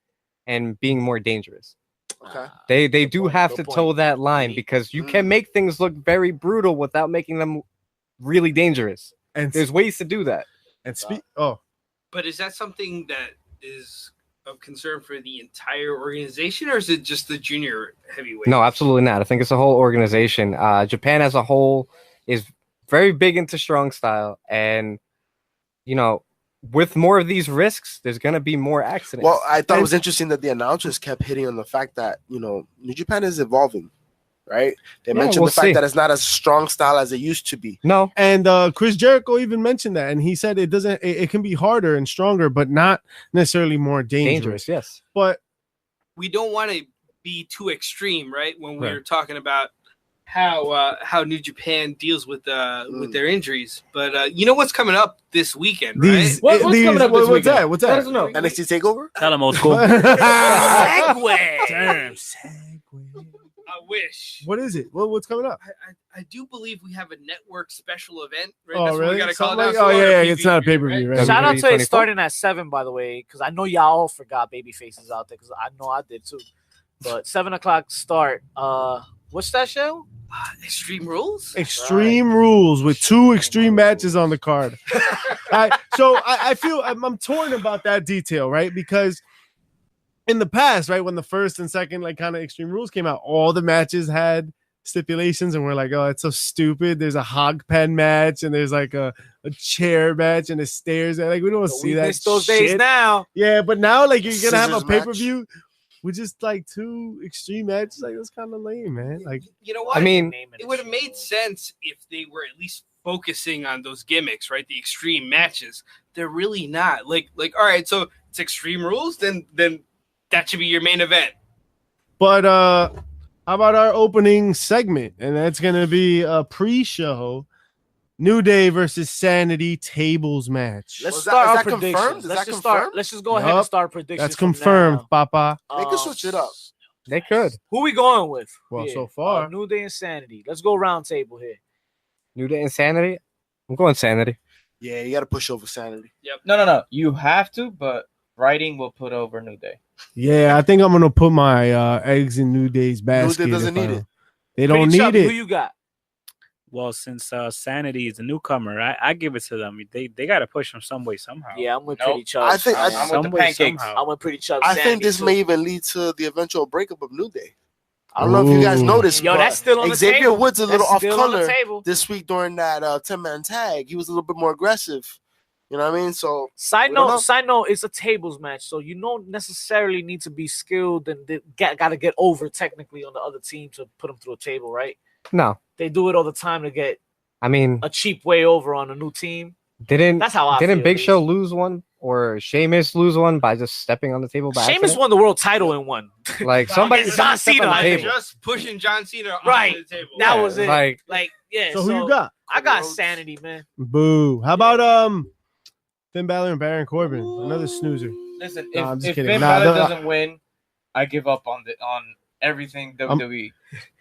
and being more dangerous. Okay. They Good do point, have good to point. toe that line because you can make things look very brutal without making them really dangerous. and There's ways to do that. and speak. Oh, But is that something that is of concern for the entire organization, or is it just the junior heavyweight? No, absolutely not. I think it's the whole organization. Japan as a whole is very big into strong style, and with more of these risks, there's going to be more accidents. Well, I thought it was interesting that the announcers kept hitting on the fact that, New Japan is evolving, right? They mentioned the fact that it's not as strong style as it used to be. No. And Chris Jericho even mentioned that, and he said it can be harder and stronger, but not necessarily more dangerous. Yes. But we don't want to be too extreme, right? When we're talking about how New Japan deals with their injuries, but you know what's coming up this weekekend, right? What's coming up this weekend? What's that? Know. NXT Takeover? Tell him, old school. Segue. Damn. I wish. What is it? What's coming up? I do believe we have a network special event, right? Oh, That's really? what we gotta call Something it now. like- So it's not a pay-per-view, right? Shout out to it 24? starting at 7, by the way, because I know y'all all forgot baby faces out there, because I know I did too. But 7:00 start. What's that show? Extreme Rules? Extreme Rules with 2 extreme matches on the card. I feel I'm torn about that detail, right? Because in the past, right, when the first and second kind of Extreme Rules came out, all the matches had stipulations, and we're like, oh, it's so stupid. There's a hog pen match, and there's like a chair match, and a stairs. Like, we don't see that. Miss those shit. days now. Yeah, but now you're gonna have a Scissors pay-per-view with just 2 extreme matches. That's kind of lame, man. You know what? I mean, it would have made sense if they were at least focusing on those gimmicks, right? The extreme matches. They're really not. Like, all right, so it's Extreme Rules, then that should be your main event. But how about our opening segment? And that's gonna be a pre-show. New Day versus Sanity tables match. Let's Is start our that predictions. confirmed? Is Let's that just start. confirmed? Let's just go ahead and Yup. start predictions. That's from confirmed, now. Papa. They can switch it up. They could. Who we going with? Well, so far. New Day and Sanity. Let's go round table here. New Day Insanity. I'm going Sanity. Yeah, you got to push over Sanity. No. You have to, but writing will put over New Day. Yeah, I think I'm gonna put my eggs in New Day's basket. doesn't need it. They don't Pretty need Chubby, it. Who you got? Well, since Sanity is a newcomer, I give it to them. They got to push them some way, somehow. Yeah, I'm with Nope. Pretty Chubby. I think I'm with Some the way, pancakes. somehow. I'm with Pretty Chubby. I think Sanity, this too. may even lead to the eventual breakup of New Day. I don't know if you guys Ooh. noticed. Yo, but that's still on the Xavier table. Woods a little That's off still on the color table. this week during that 10-man tag. He was a little bit more aggressive. You know what I mean? So Side we don't know. note, it's a tables match, so you don't necessarily need to be skilled and got to get over technically on the other team to put them through a table, right? No. They do it all the time to get I mean, a cheap way over on a new team. didn't That's how I didn't feel, Big at Show least. lose one or Sheamus lose one by just stepping on the table by Sheamus accident? won the world title in one. Like somebody Against step John on Cena, the I think. table. Just pushing John Cena Right. onto the table. That Yeah, was it. like- Yeah. So who you got? I got Rhodes. Sanity, man. Boo. How about Finn Balor and Baron Corbin? Another snoozer. Listen, No, I'm just if kidding. Finn Nah, Balor no, doesn't win, I give up on everything WWE.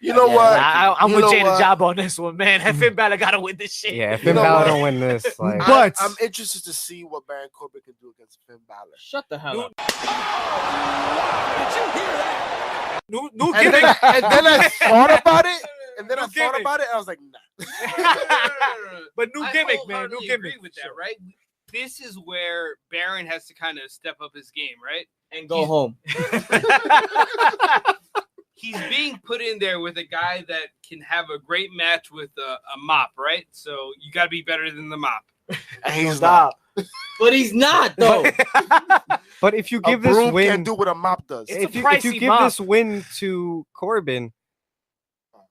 you know Yeah, what? I'm You with know Jada what? Job on this one, man. Finn Balor got to win this shit. Yeah, if You Finn know Balor what? don't win this, like But- I'm interested to see what Baron Corbin can do against Finn Balor. Shut the hell up. New And gimmick. then I thought about it. And then New I thought gimmick. about it. And I was like, nah. But new I gimmick, man. wholeheartedly New gimmick. agree with that, right? This is where Baron has to kind of step up his game, right? And go home. He's being put in there with a guy that can have a great match with a mop, right? So you got to be better than the mop. And he's Stop. But he's not, though. but if you not. A give this broom win can't do what a mop does. It's a if you pricey give mop. this win to Corbin,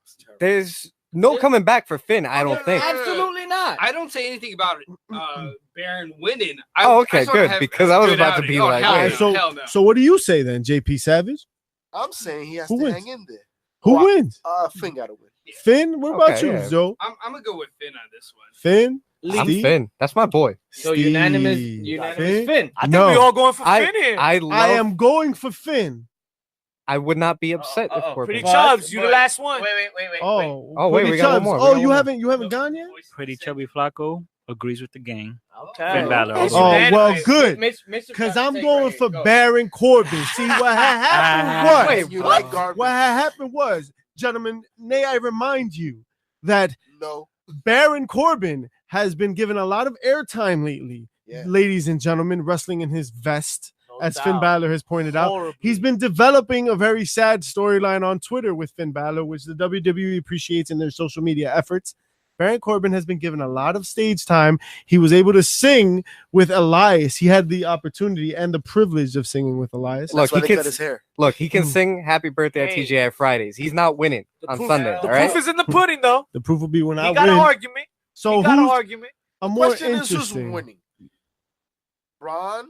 It's terrible. there's no coming back for Finn, I don't think. Absolutely not. I don't say anything about Baron winning. Oh, okay, I sort of good, have because a I was good about to outing. be Oh, like, hell wait. no, So, hell no. so what do you say then, JP Savage? I'm saying he has Who to wins? hang in there. Who Well, wins? Finn got to win. Finn? What about Okay, you, yeah. Joe? I'm gonna go with Finn on this one. Finn? I'm Steve? Finn. That's my boy. So Steve. unanimous Finn? Finn. I think No. we all going for I Finn here. I am going for Finn. I would not be upset if Corbin. Pretty But- Chubbs, you the but- last one. Wait. Oh, Oh, wait, Pretty we got one Chubbs. more. We Oh, got you one haven't gone yet? Pretty Chubby Flacco agrees with the gang. Okay. Finn Balor. It's Oh, unanimous. well, good. Mr. Because Brown, I'm take going right for here. Go. Baron Corbin. See, what had happened was, Wait, You what? like garbage? what had happened was, gentlemen, may I remind you that No. Baron Corbin has been given a lot of airtime lately. Yeah. Ladies and gentlemen, wrestling in his vest. No as Finn Balor has pointed out. He's been developing a very sad storyline on Twitter with Finn Balor, which the WWE appreciates in their social media efforts. Baron Corbin has been given a lot of stage time. He was able to sing with Elias. He had the opportunity and the privilege of singing with Elias. Look, he can sing Happy Birthday at TGI Fridays. He's not winning on Sunday. The proof is in the pudding, though. The proof will be when I win. He got an argument. So he got an argument. A more Question is who's interesting. winning, Braun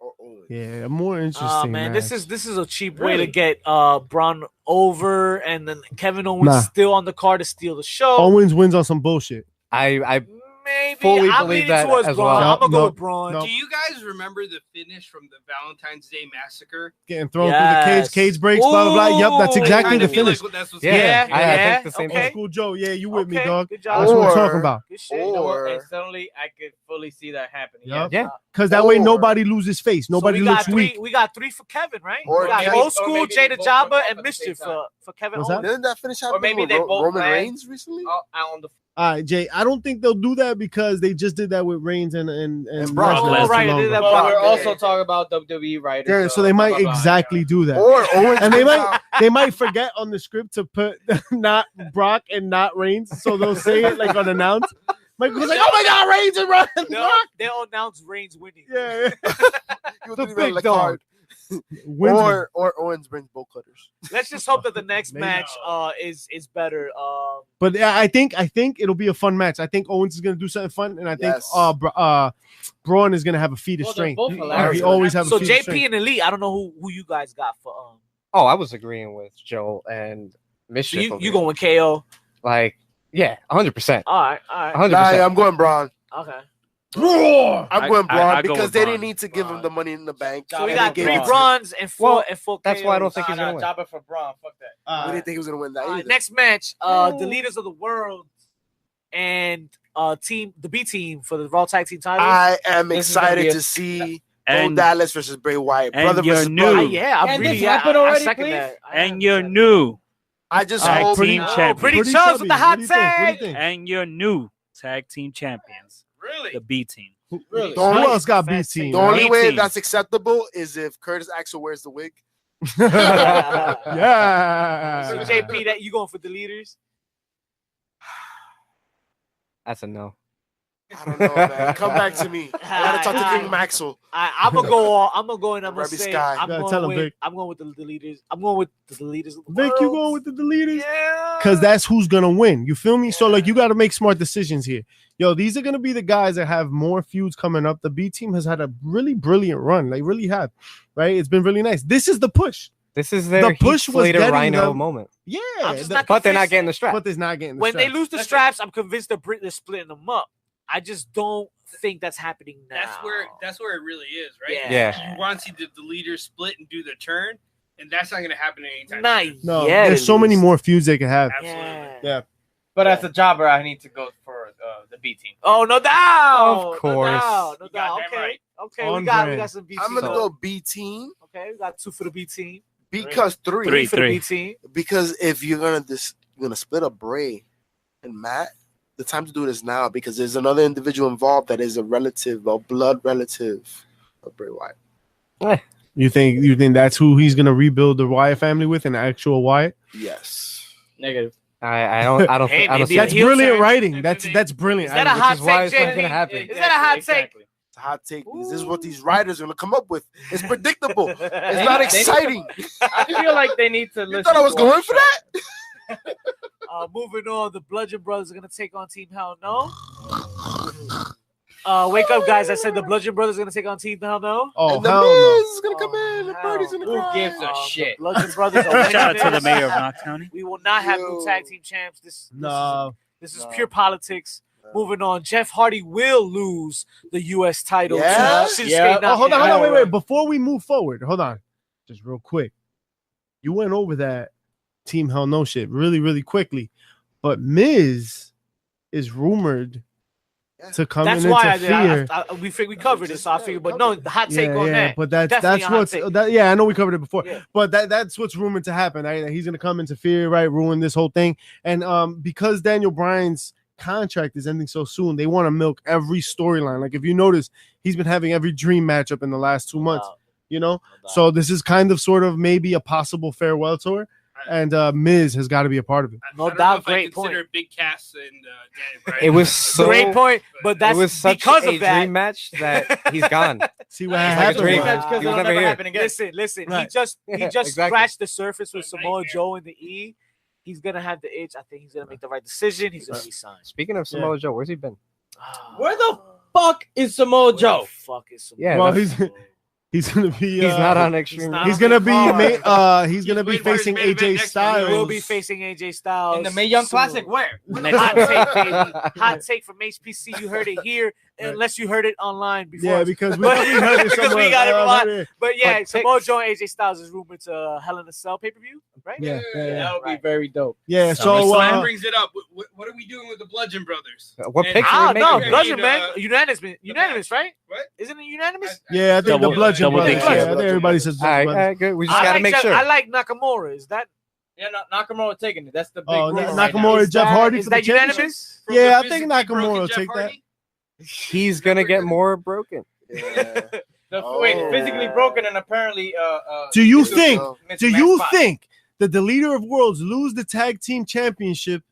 or Owens? Yeah, a more interesting. Man, match. this is a cheap way to get Braun over, and then Kevin Owens still on the card to steal the show. Owens wins on some bullshit. I Maybe fully I'm believe leaning that towards as Braun. well. I'm gonna go with Braun. Do you guys remember the finish from the Valentine's Day Massacre? Getting thrown through the cage, cage breaks, blah blah blah. Yep, that's exactly the finish. Like that's what's I think the same okay. thing. Cool Joe, yeah, you with me, dog. Good job. That's what we're talking about. Good shit. And suddenly, I could fully see that happening. Yep. Yeah, because that way nobody loses face, nobody looks weak. We got three for Kevin, right? Or we got maybe- old school, or maybe Jada they both Jabba, come and up at the same Mischief time. for Kevin What's Owens. that? Didn't that finish happen maybe with they both Roman land Reigns recently? out on the All right, Jay, I don't think they'll do that because they just did that with Reigns and Brock Lesnar Lesnar. not too Right, they long did that ago. with Well, we're Brock, also yeah. talking about WWE writers. Yeah, so they might exactly do that. Or Owens And wins they might forget on the script to put not Brock and not Reigns, so they'll say it like unannounced. Michael's like, "Oh my God, Reigns and Brock!" They'll announce Reigns winning. Yeah, He was the leaving big the dog. card. Wins Or Owens brings bolt cutters. Let's just hope that the next Maybe. match is better. But yeah, I think it'll be a fun match. I think Owens is gonna do something fun, and I think Yes. Braun is gonna have a feat of Well, they're strength. both He hilarious. always have a So feat of JP strength. and Elite, I don't know who you guys got for Oh, I was agreeing with Joe and So Mischief. you over here. going with KO? Like, yeah, 100%. All right, all right, 100%. Nah, yeah, I'm going Braun. okay. I'm going Braun I go because with they Braun. didn't need to give him the money in the bank. So we And got they three gave it to- bronze and four Well, and four. that's why I don't KOs. think he's gonna win. Jabba for Braun. Fuck that. We didn't think he was gonna win that All right, either. next match, the leaders of the world and the B team for the Raw Tag Team titles. I am This is gonna excited be a- to see Bo And Dallas versus Bray Wyatt. and Brother your versus new- brother. Yeah, I'm Can really. this happen I already, second please? that. and your new I just Tag hope team champion. Pretty Pretty Chubbs chubby. with the What hot do you think? What do you tag. think? and your new tag team champions, Really? the B team. Really? The only- Who else got B Fast team? the only B way team. that's acceptable is if Curtis Axel wears the wig. Yeah. So JP, that you going for the leaders? That's a no. I don't know, man. Come back to me. I gotta talk to King Maxwell. I'm gonna go. I'm gonna go and I'm gonna Rebby say Sky. I'm Yeah, going tell him, with. Vic. I'm going with the leaders. I'm going with the leaders. Of the Vic, you world. going with the leaders? Yeah. Because that's who's gonna win. You feel me? So like you got to make smart decisions here. Yo, these are gonna be the guys that have more feuds coming up. The B team has had a really brilliant run. They really have, right? It's been really nice. This is the push. This is their The push was Slater getting Rhino them- moment. Yeah, I'm just the- not But they're not convinced- getting the strap. but there's not getting the When they straps. lose the straps, I'm convinced they're splitting them up. I just don't think that's happening now. That's where it really is, right? Yeah. You want to see the leaders split and do the turn, and that's not going to happen anytime Not soon. No, yet, there's at so many least. more feuds they can have. Absolutely. Yeah. But as a jobber, I need to go for the B team. Oh, no doubt. Of course. No doubt. You got that Okay. right. Okay. On We got brand. some B I'm team. gonna go B team Okay. We got 2 for the B team. because three. Three. For the B team. Because if you're gonna split up Bray and Matt, the time to do it is now because there's another individual involved that is a blood relative of Bray Wyatt. You think that's who he's gonna rebuild the Wyatt family with, an actual Wyatt? Yes. Negative. I don't Hey, I don't maybe see That's heel brilliant turn. writing. That's brilliant. Is that a I- hot which is why take, it's not JP? gonna happen. Is that a hot take? Exactly. It's a hot take because this is what these writers are gonna come up with. It's predictable. It's not exciting. I feel like they need to You listen. thought I was to our going for show. that? Moving on, the Bludgeon Brothers are gonna take on Team Hell No. Wake up, guys! I said the Bludgeon Brothers are gonna take on Team Hell No. Oh And the hell Miz no. is gonna come in. The hell party's gonna Who cry. gives a The shit? Bludgeon Brothers are winning Shout out to the this. mayor of Knox County. We will not have new Yo. tag team champs. No. This is pure politics. Moving on, Jeff Hardy will lose the U.S. title. to Yeah? Shinsuke Yeah. Oh, hold on, Nakamura. wait. Before we move forward, hold on. Just real quick. You went over that Team Hell No shit really, really quickly. But Miz is rumored to come That's and why I interfere. did. We covered it, so I figured. But no, the hot take on that. But that's Definitely a hot what's take. yeah, I know we covered it before. Yeah. But that's what's rumored to happen. Right? That he's gonna come interfere, right? Ruin this whole thing. And because Daniel Bryan's contract is ending so soon, they want to milk every storyline. Like if you notice, he's been having every dream matchup in the last 2 months. you know. So this is kind of sort of maybe a possible farewell tour, and Miz has got to be a part of it. No doubt, great I consider point. Big Cass and Dan Bryan. It was so Great point, but It that's was such because a of that. dream match that he's gone. See what It's like a happened? dream was- match because it'll never happen again. Listen. Right. He just Exactly. scratched the surface with A Samoa nightmare. Joe in the E. He's gonna have the itch. I think he's gonna make the right decision. He's gonna be signed. Speaking of Samoa Joe, where's he been? Where the fuck is Samoa Where the Joe? fuck is Samoa Yeah, Well, that's- he's gonna be. He's not on Extreme. not Rules. He's gonna be. card. He's gonna be waiting for his facing main event AJ next week. Styles. He will be facing AJ Styles In the Mae Young soon. Classic, where? Hot take, baby. Hot take from HPC. You heard it here, unless you heard it online before. Yeah, because we But- heard it because somewhere. we got it right online. here. But yeah, But Samoa Joe and AJ Styles is rumored to Hell in a Cell pay-per-view, right? Yeah, That would be very dope. yeah. So Slam brings it up. What are we doing with the Bludgeon Brothers? What And- picks are we No, making? Bludgeon Need, man, uh, unanimous, right? What? Isn't it unanimous? yeah, I think Double- the Bludgeon double Brothers. think Yeah, so. I think everybody says. All right, Bludgeon. good. We just gotta make sure. I like Nakamura. Is that Yeah, Nakamura taking it. That's the big Oh, rumor Nakamura, right now. is Jeff that- Hardy is for the that championship? unanimous? From Yeah, the I think physically Nakamura broken will Jeff take that. Hardy? He's gonna get more broken. Yeah. Wait, physically broken and apparently. Do you mismatched think? spots. Do you think that the leader of worlds lose the tag team championship,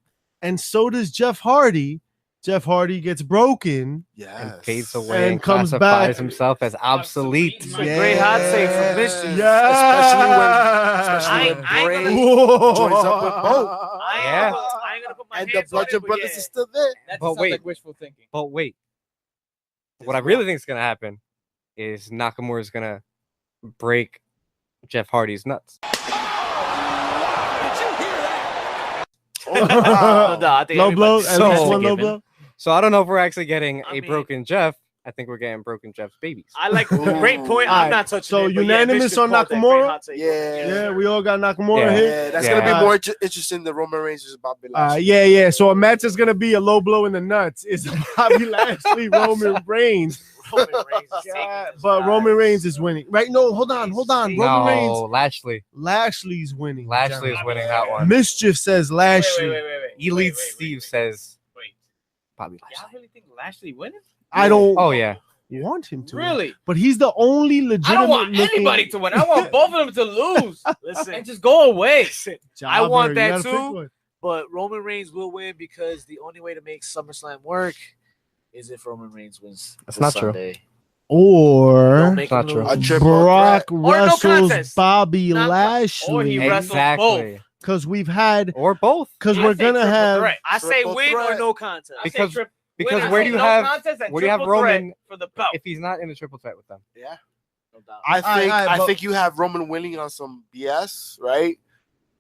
and so does Jeff Hardy? Jeff Hardy gets broken. Yes. And fades away and comes classifies back. himself as obsolete. It's a great hot take from Mischief. Yeah. Especially when I ain't Bray gonna- joins up with Bo. I ain't gonna put my And the hands on it, Bludgeon but Brothers yeah. is still there. That But sounds wait. like wishful thinking. But wait, what I really think is gonna happen is Nakamura is gonna break Jeff Hardy's nuts. No, I think Low blow. everybody- At So- least one That's a low given. blow. So I don't know if we're actually getting I a mean- broken Jeff. I think we're getting broken Jeff's babies. I like great point. I'm not touching So it. but unanimous yeah, on Mischief called that. Nakamura? Great hot take. Yeah. Yeah, we all got Nakamura Yeah. here. Yeah, that's Yeah. gonna be more interesting than Roman Reigns is about to be last. Yeah. So a match is gonna be a low blow in the nuts. It's Bobby Lashley, Roman Reigns. Roman Reigns is taking Yeah, this, but guys. Roman Reigns is winning. Right? No, hold on. Roman No, Reigns. Lashley. Lashley's winning. Lashley is winning that one. Mischief says Lashley. Wait. Elite Steve says Wait. Bobby Y'all Lashley. really think Lashley winning? I don't Oh yeah. want him to. Really? But he's the only I legitimate. don't want looking- anybody to win. I want both of them to lose Listen, and just go away. listen, Jobber, I want you that gotta pick too. one. but Roman Reigns will win because the only way to make SummerSlam work is if Roman Reigns wins. That's this not true. Sunday. Or Don't make Not him true. lose. A triple Brock threat. Or no wrestles contest. Bobby Not- or Lashley. he wrestles Exactly. Because we've had. Or both. Because I we're say gonna triple have. threat. I say triple win or threat. no contest. I say Because- trip- Because win, where I do say you no have contest and where do you have triple threat Roman for the belt? if he's not in a triple threat with them? Yeah. No doubt. I think Alright, I but- think you have Roman winning on some BS, right?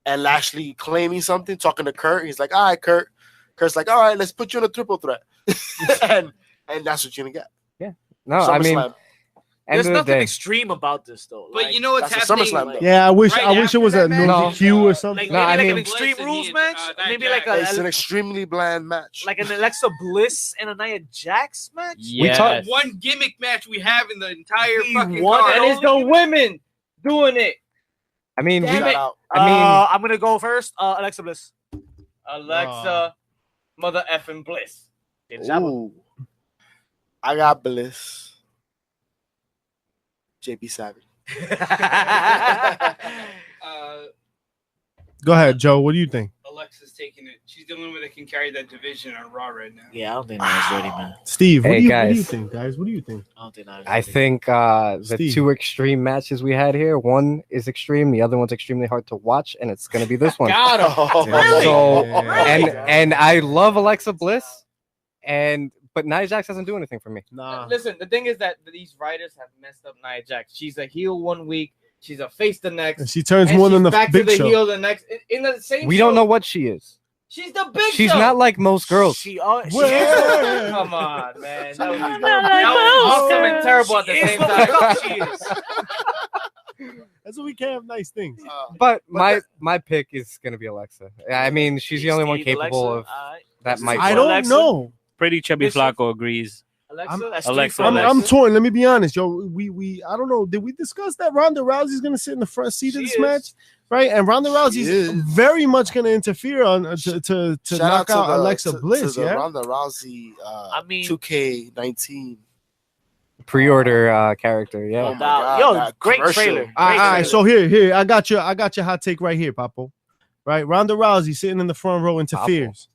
And Lashley claiming something, talking to Kurt. He's like, all right, Kurt. Kurt's like, all right, let's put you in a triple threat. and that's what you're gonna get. No, I mean, SummerSlam. end There's of the nothing day. extreme about this though. But you know what's that's a happening? SummerSlam, though. Yeah, I wish Right it was after a that no match, DQ or Like something. No, I maybe like mean- an Extreme Bliss Rules and match, Nia maybe like Jax. It's an a extremely bland match. like an Alexa Bliss and a Nia Jax match. We talk- One gimmick match we have in the entire He fucking won card. it. And it's the women doing it. I mean, Damn we, it. Shout out. I mean, I'm gonna go first. Alexa Bliss. Alexa, mother effing Bliss. Ooh. I got Bliss. JP Savage. Go ahead, Joe. What do you think? Alexa's taking it. She's the only one that can carry that division on Raw right now. Yeah, I don't think Nia's ready, man. Steve, what Hey, do you guys. think, guys? What do you think? I don't think Nia's I ready. think the Steve. two extreme matches we had here, one is extreme, the other one's extremely hard to watch, and it's gonna be this one. Got him. Really? So Yeah. and I love Alexa Bliss, but Nia Jax doesn't do anything for me. Nah. Listen, the thing is that these writers have messed up Nia Jax. She's a heel one week, she's a face the next. And she turns and more she's than the back big to the show. heel the next. In the same We show, don't know what she is. She's the big She's show. not like most girls. She Well, Come on, man. That was not awesome and terrible at the same time. She is. That's what we can't have nice things. But my pick is gonna be Alexa. I mean, she's the only one Steve, capable Alexa, of alright. that. Might I work. don't Alexa? know. Pretty chubby Listen. Flacco agrees. Alexa, that's Alexa, three for I'm torn. Let me be honest, yo. We I don't know. Did we discuss that Ronda Rousey's gonna sit in the front seat of She this is. match? Right, and Ronda Rousey's is. very much gonna interfere on to Shout knock out the- Alexa to Bliss. the Yeah, Ronda Rousey I mean- 2K19. pre-order character. Yeah. Oh my God, Yo, that great commercial. trailer. All Great right, trailer. so here, I got your hot take right here, Papo. Right, Ronda Rousey sitting in the front row interferes.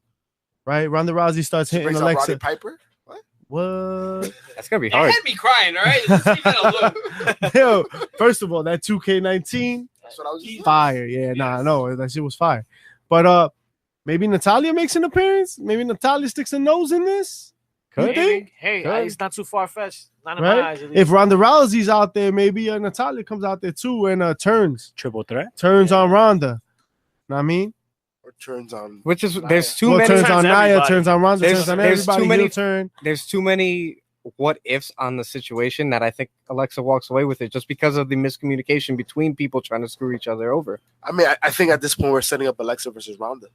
Right, Ronda Rousey starts She hitting brings out Roddy Alexa. Piper. What? That's gonna be It hard. had me crying. All right, just give it a look. Yo, first of all, that 2K19 That's what I was just fire. Yeah, nah, no, that shit was fire. But maybe Natalya makes an appearance. Maybe Natalya sticks a nose in this. You Could. think? Hey, Good. it's not too far fetched. Not in my Right? eyes. At least. If Ronda Rousey's out there, maybe Natalya comes out there too and turns Triple threat. on Ronda. Know what I mean? or turns on. Which is there's too Well, many. turns on Turns Nia, everybody. turns on Ronda, There's- turns on there's too everybody. many- Heel turn. There's too many what ifs on the situation that I think Alexa walks away with it just because of the miscommunication between people trying to screw each other over. I mean, I think at this point we're setting up Alexa versus Ronda,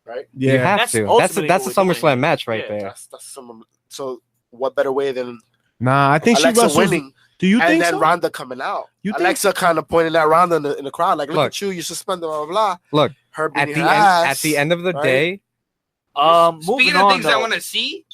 right? You Yeah. have That's to. ultimately That's a what we're SummerSlam doing. match right Yeah, there. That's some. So what better way than Nah, I think she Alexa wrestles. winning Do you and think then so? Ronda coming out? You think Alexa kind of pointing at Ronda in the crowd, like, "Look Look. at you, you suspended, blah blah blah." Look, Her at beating the her end, ass, at the end of the right? day, Moving Speaking of on, things I though. want to see,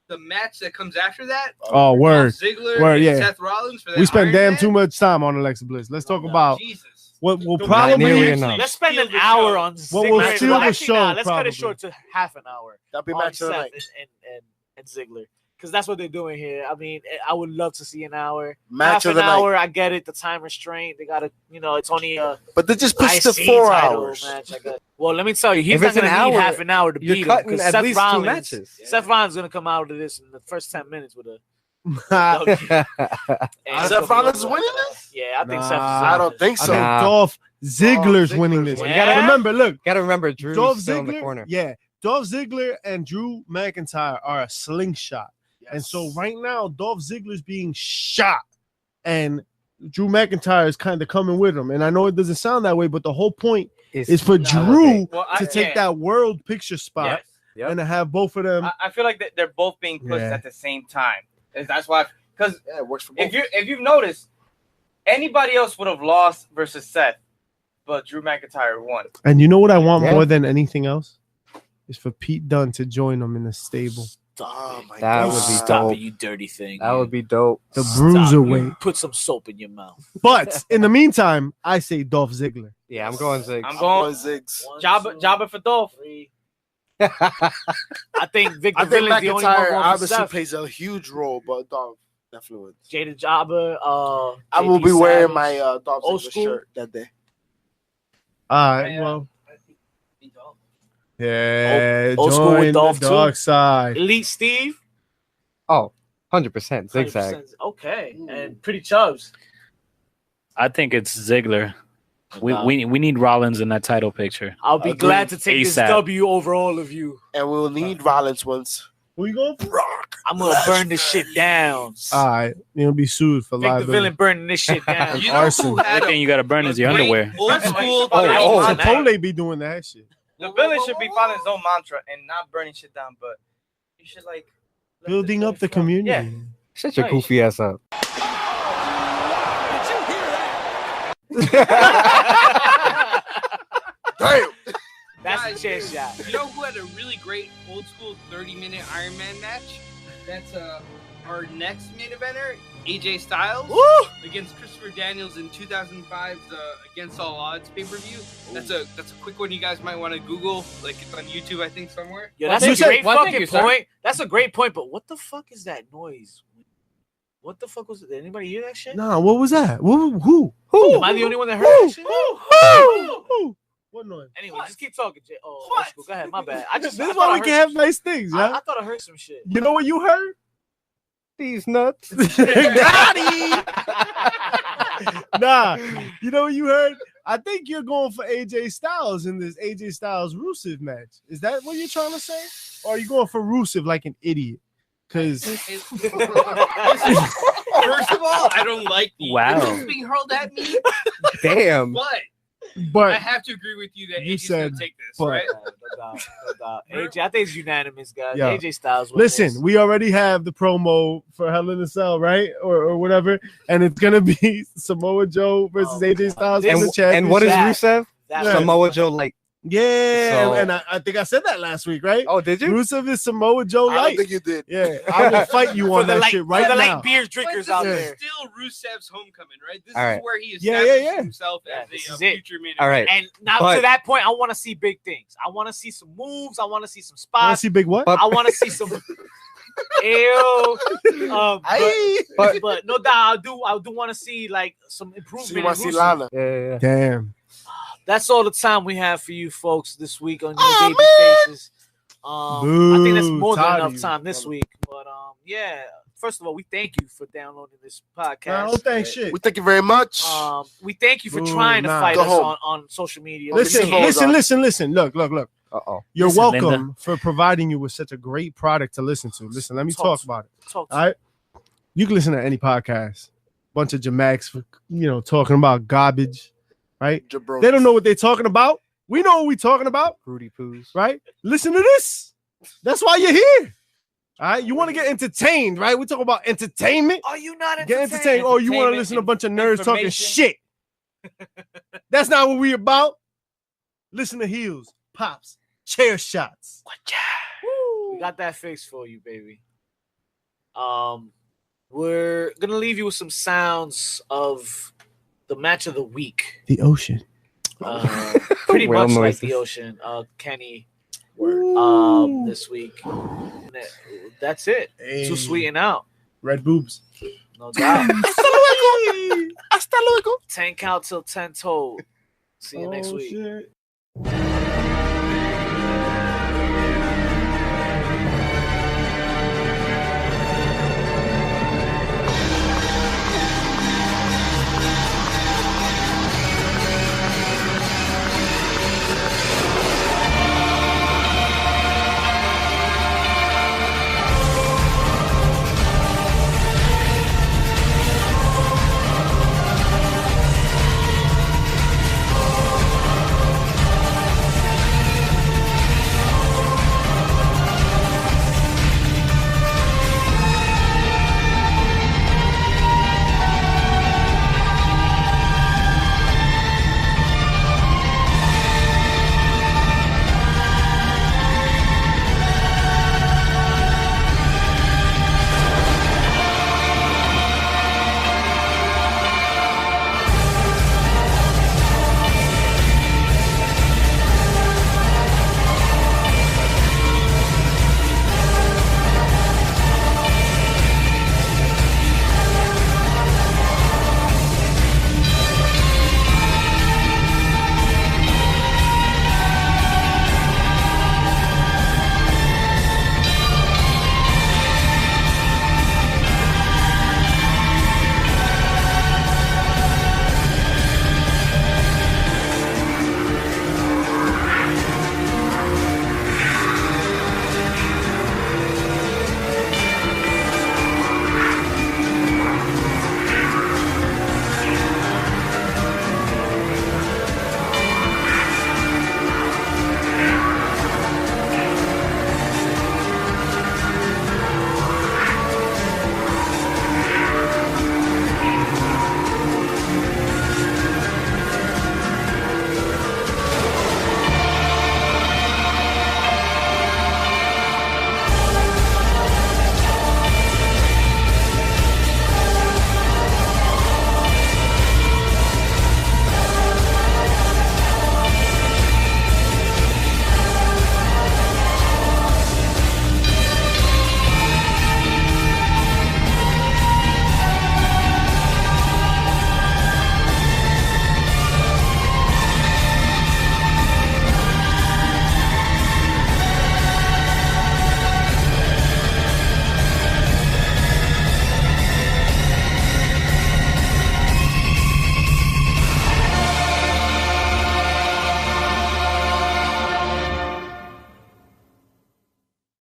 the match that comes after that, Oh, word. Ziggler Word, and yeah. Seth Rollins for that We spent Iron damn Man? too much time on Alexa Bliss. Let's talk about Jesus. what will The probably nearly match enough. actually Let's spend steal an the hour show. on What will Ziggler. steal the Actually, show, let's cut probably. it short to half an hour That'd be on match of the Seth night. and Ziggler. Because that's what they're doing here. I mean, I would love to see an hour. Match half of the an night. hour, I get it. The time restraint. They got to, it's only a But they just pushed to IC 4 title hours. match. I guess. Well, let me tell you, he's If not it's an going to need hour, half an hour to you're beat him. cutting Because at Seth least two Rollins, matches. Seth Rollins is going to come out of this in the first 10 minutes with a. And Seth Rollins is winning this? Yeah, I think Nah. Seth. I don't think I so. think Nah. Dolph Ziggler's Ziggler's winning this. winning. You gotta Yeah? remember, look, Gotta remember Drew's Dolph still in the Ziggler, corner. yeah, Dolph Ziggler and Drew McIntyre are a slingshot. And so right now, Dolph Ziggler's being shot, and Drew McIntyre is kind of coming with him. And I know it doesn't sound that way, but the whole point is for Drew Well, to take that world picture spot Yep. and to have both of them. I feel like that they're both being pushed Yeah. at the same time. That's why, because Yeah, it works for both. if you've noticed, anybody else would have lost versus Seth, but Drew McIntyre won. And you know what I want Yeah. more than anything else? Is for Pete Dunne to join them in the stable. Oh my That God. would be Stop dope. it, you dirty thing. That would be dope. The Stop. bruiserweight. Put some soap in your mouth. But in the meantime, I say Dolph Ziggler. Yeah, I'm going Ziggs. I'm I'm going going Ziggs. Jabba for Dolph. I think Victor I think Villain's the only one McIntyre going for obviously Seth. plays a huge role, but Dolph definitely wins. Jada Jabba. I will JP be wearing Savage. my Dolph Old Ziggler school. shirt that day. All right, well, yeah, Old school with join the Dolph, too. dark side. Elite Steve. Oh, 100% zigzag. 100%. Okay, and Pretty Chubbs. I think it's Ziggler. Wow. We need Rollins in that title picture. I'll be Agreed. glad to take this ASAP. W over all of you. And we'll need Rollins once. Who you going for? I'm gonna burn this shit down. All right, you'll be sued for Victor liability. Villain burning this shit down. You know Arson. who had Only thing you got to burn is your great underwear. Old school. Oh, Oh, Chipotle be doing that shit. The villain should be following his own mantra and not burning shit down, but you should let Building up the flow. community. Yeah. Shut your Nice. goofy ass up. Damn. That's Guys, the chair shot. You know who had a really great old school 30-minute Iron Man match? That's our next main eventer, AJ Styles, against Christopher Daniels in 2005's Against All Odds pay-per-view. That's a quick one you guys might want to Google. Like it's on YouTube, I think, somewhere. Yo, that's Well, a thank you. great Well, thank fucking you, sir. point. That's a great point, but what the fuck is that noise? What the fuck was it? Did anybody hear that shit? Nah, what was that? Who? Am I the only one that heard that shit? Who? What noise? Anyway, just keep talking, Jay. Oh, old school. Go ahead. My bad. This I is thought why I we heard can have some nice things, shit. yeah. I thought I heard some shit. You know what you heard? These nuts. Got him! Nah, you know what you heard? I think you're going for AJ Styles in this AJ Styles Rusev match. Is that what you're trying to say? Or are you going for Rusev like an idiot? Because First of all, I don't like the Wow. insults being hurled at me, Damn. but I but have to agree with you that You AJ's gonna said, take this, but- right? No doubt. AJ, I think it's unanimous, guys. Yo, AJ Styles. listen, we already have the promo for Hell in a Cell, right? Or whatever. And it's gonna be Samoa Joe versus AJ Styles in the And what is championship. Rusev? That Yeah. Samoa Joe like Yeah, So- and I think I said that last week, right? Oh, did you? Rusev is Samoa Joe I don't Light. think you did. Yeah, I will fight you on that shit right for the now. light beer drinkers But out this there. is still Rusev's homecoming, right? This All right. is where he Yeah, established yeah. himself Yeah, as this the is it. future main All right. And now But- to that point, I want to see big things. I want to see some moves. I want to see some Want to spots. see big what? But- I want to see some. Ew. But no doubt, I do want to see like some So improvement. you want to in see Rusev. Lana? Yeah. Damn. That's all the time we have for you folks this week on your baby faces. I think that's Boo, more than tired of enough you. time this week. But yeah, first of all, we thank you for downloading this podcast. Nah, don't thank shit. We thank you very much. We thank you for Boo, trying to nah. fight Go us home. on social media. Listen, We can't. listen. Look. Uh-oh. You're Listen, welcome Linda. for providing you with such a great product to listen to. Listen, let me Talk talk to about it. Talk to All right, you can listen to any podcast. Bunch of Jamax, talking about garbage, right? Jabronis. They don't know what they're talking about. We know what we're talking about, Rudy Poos. right? Listen to this. That's why you're here. All right, you want to get entertained, right? We're talking about entertainment. Are you not Get entertained, or you want to listen to a bunch of nerds talking shit. That's not what we about. Listen to heels, pops, chair shots. We got that fixed for you, baby. We're gonna leave you with some sounds of the match of the week. The ocean. Pretty Whale much like noises. the ocean. Kenny this week. And that's it. Hey. To sweeten out. Red boobs. No doubt. Hasta luego. 10 count till 10 told. See you next week. Shit.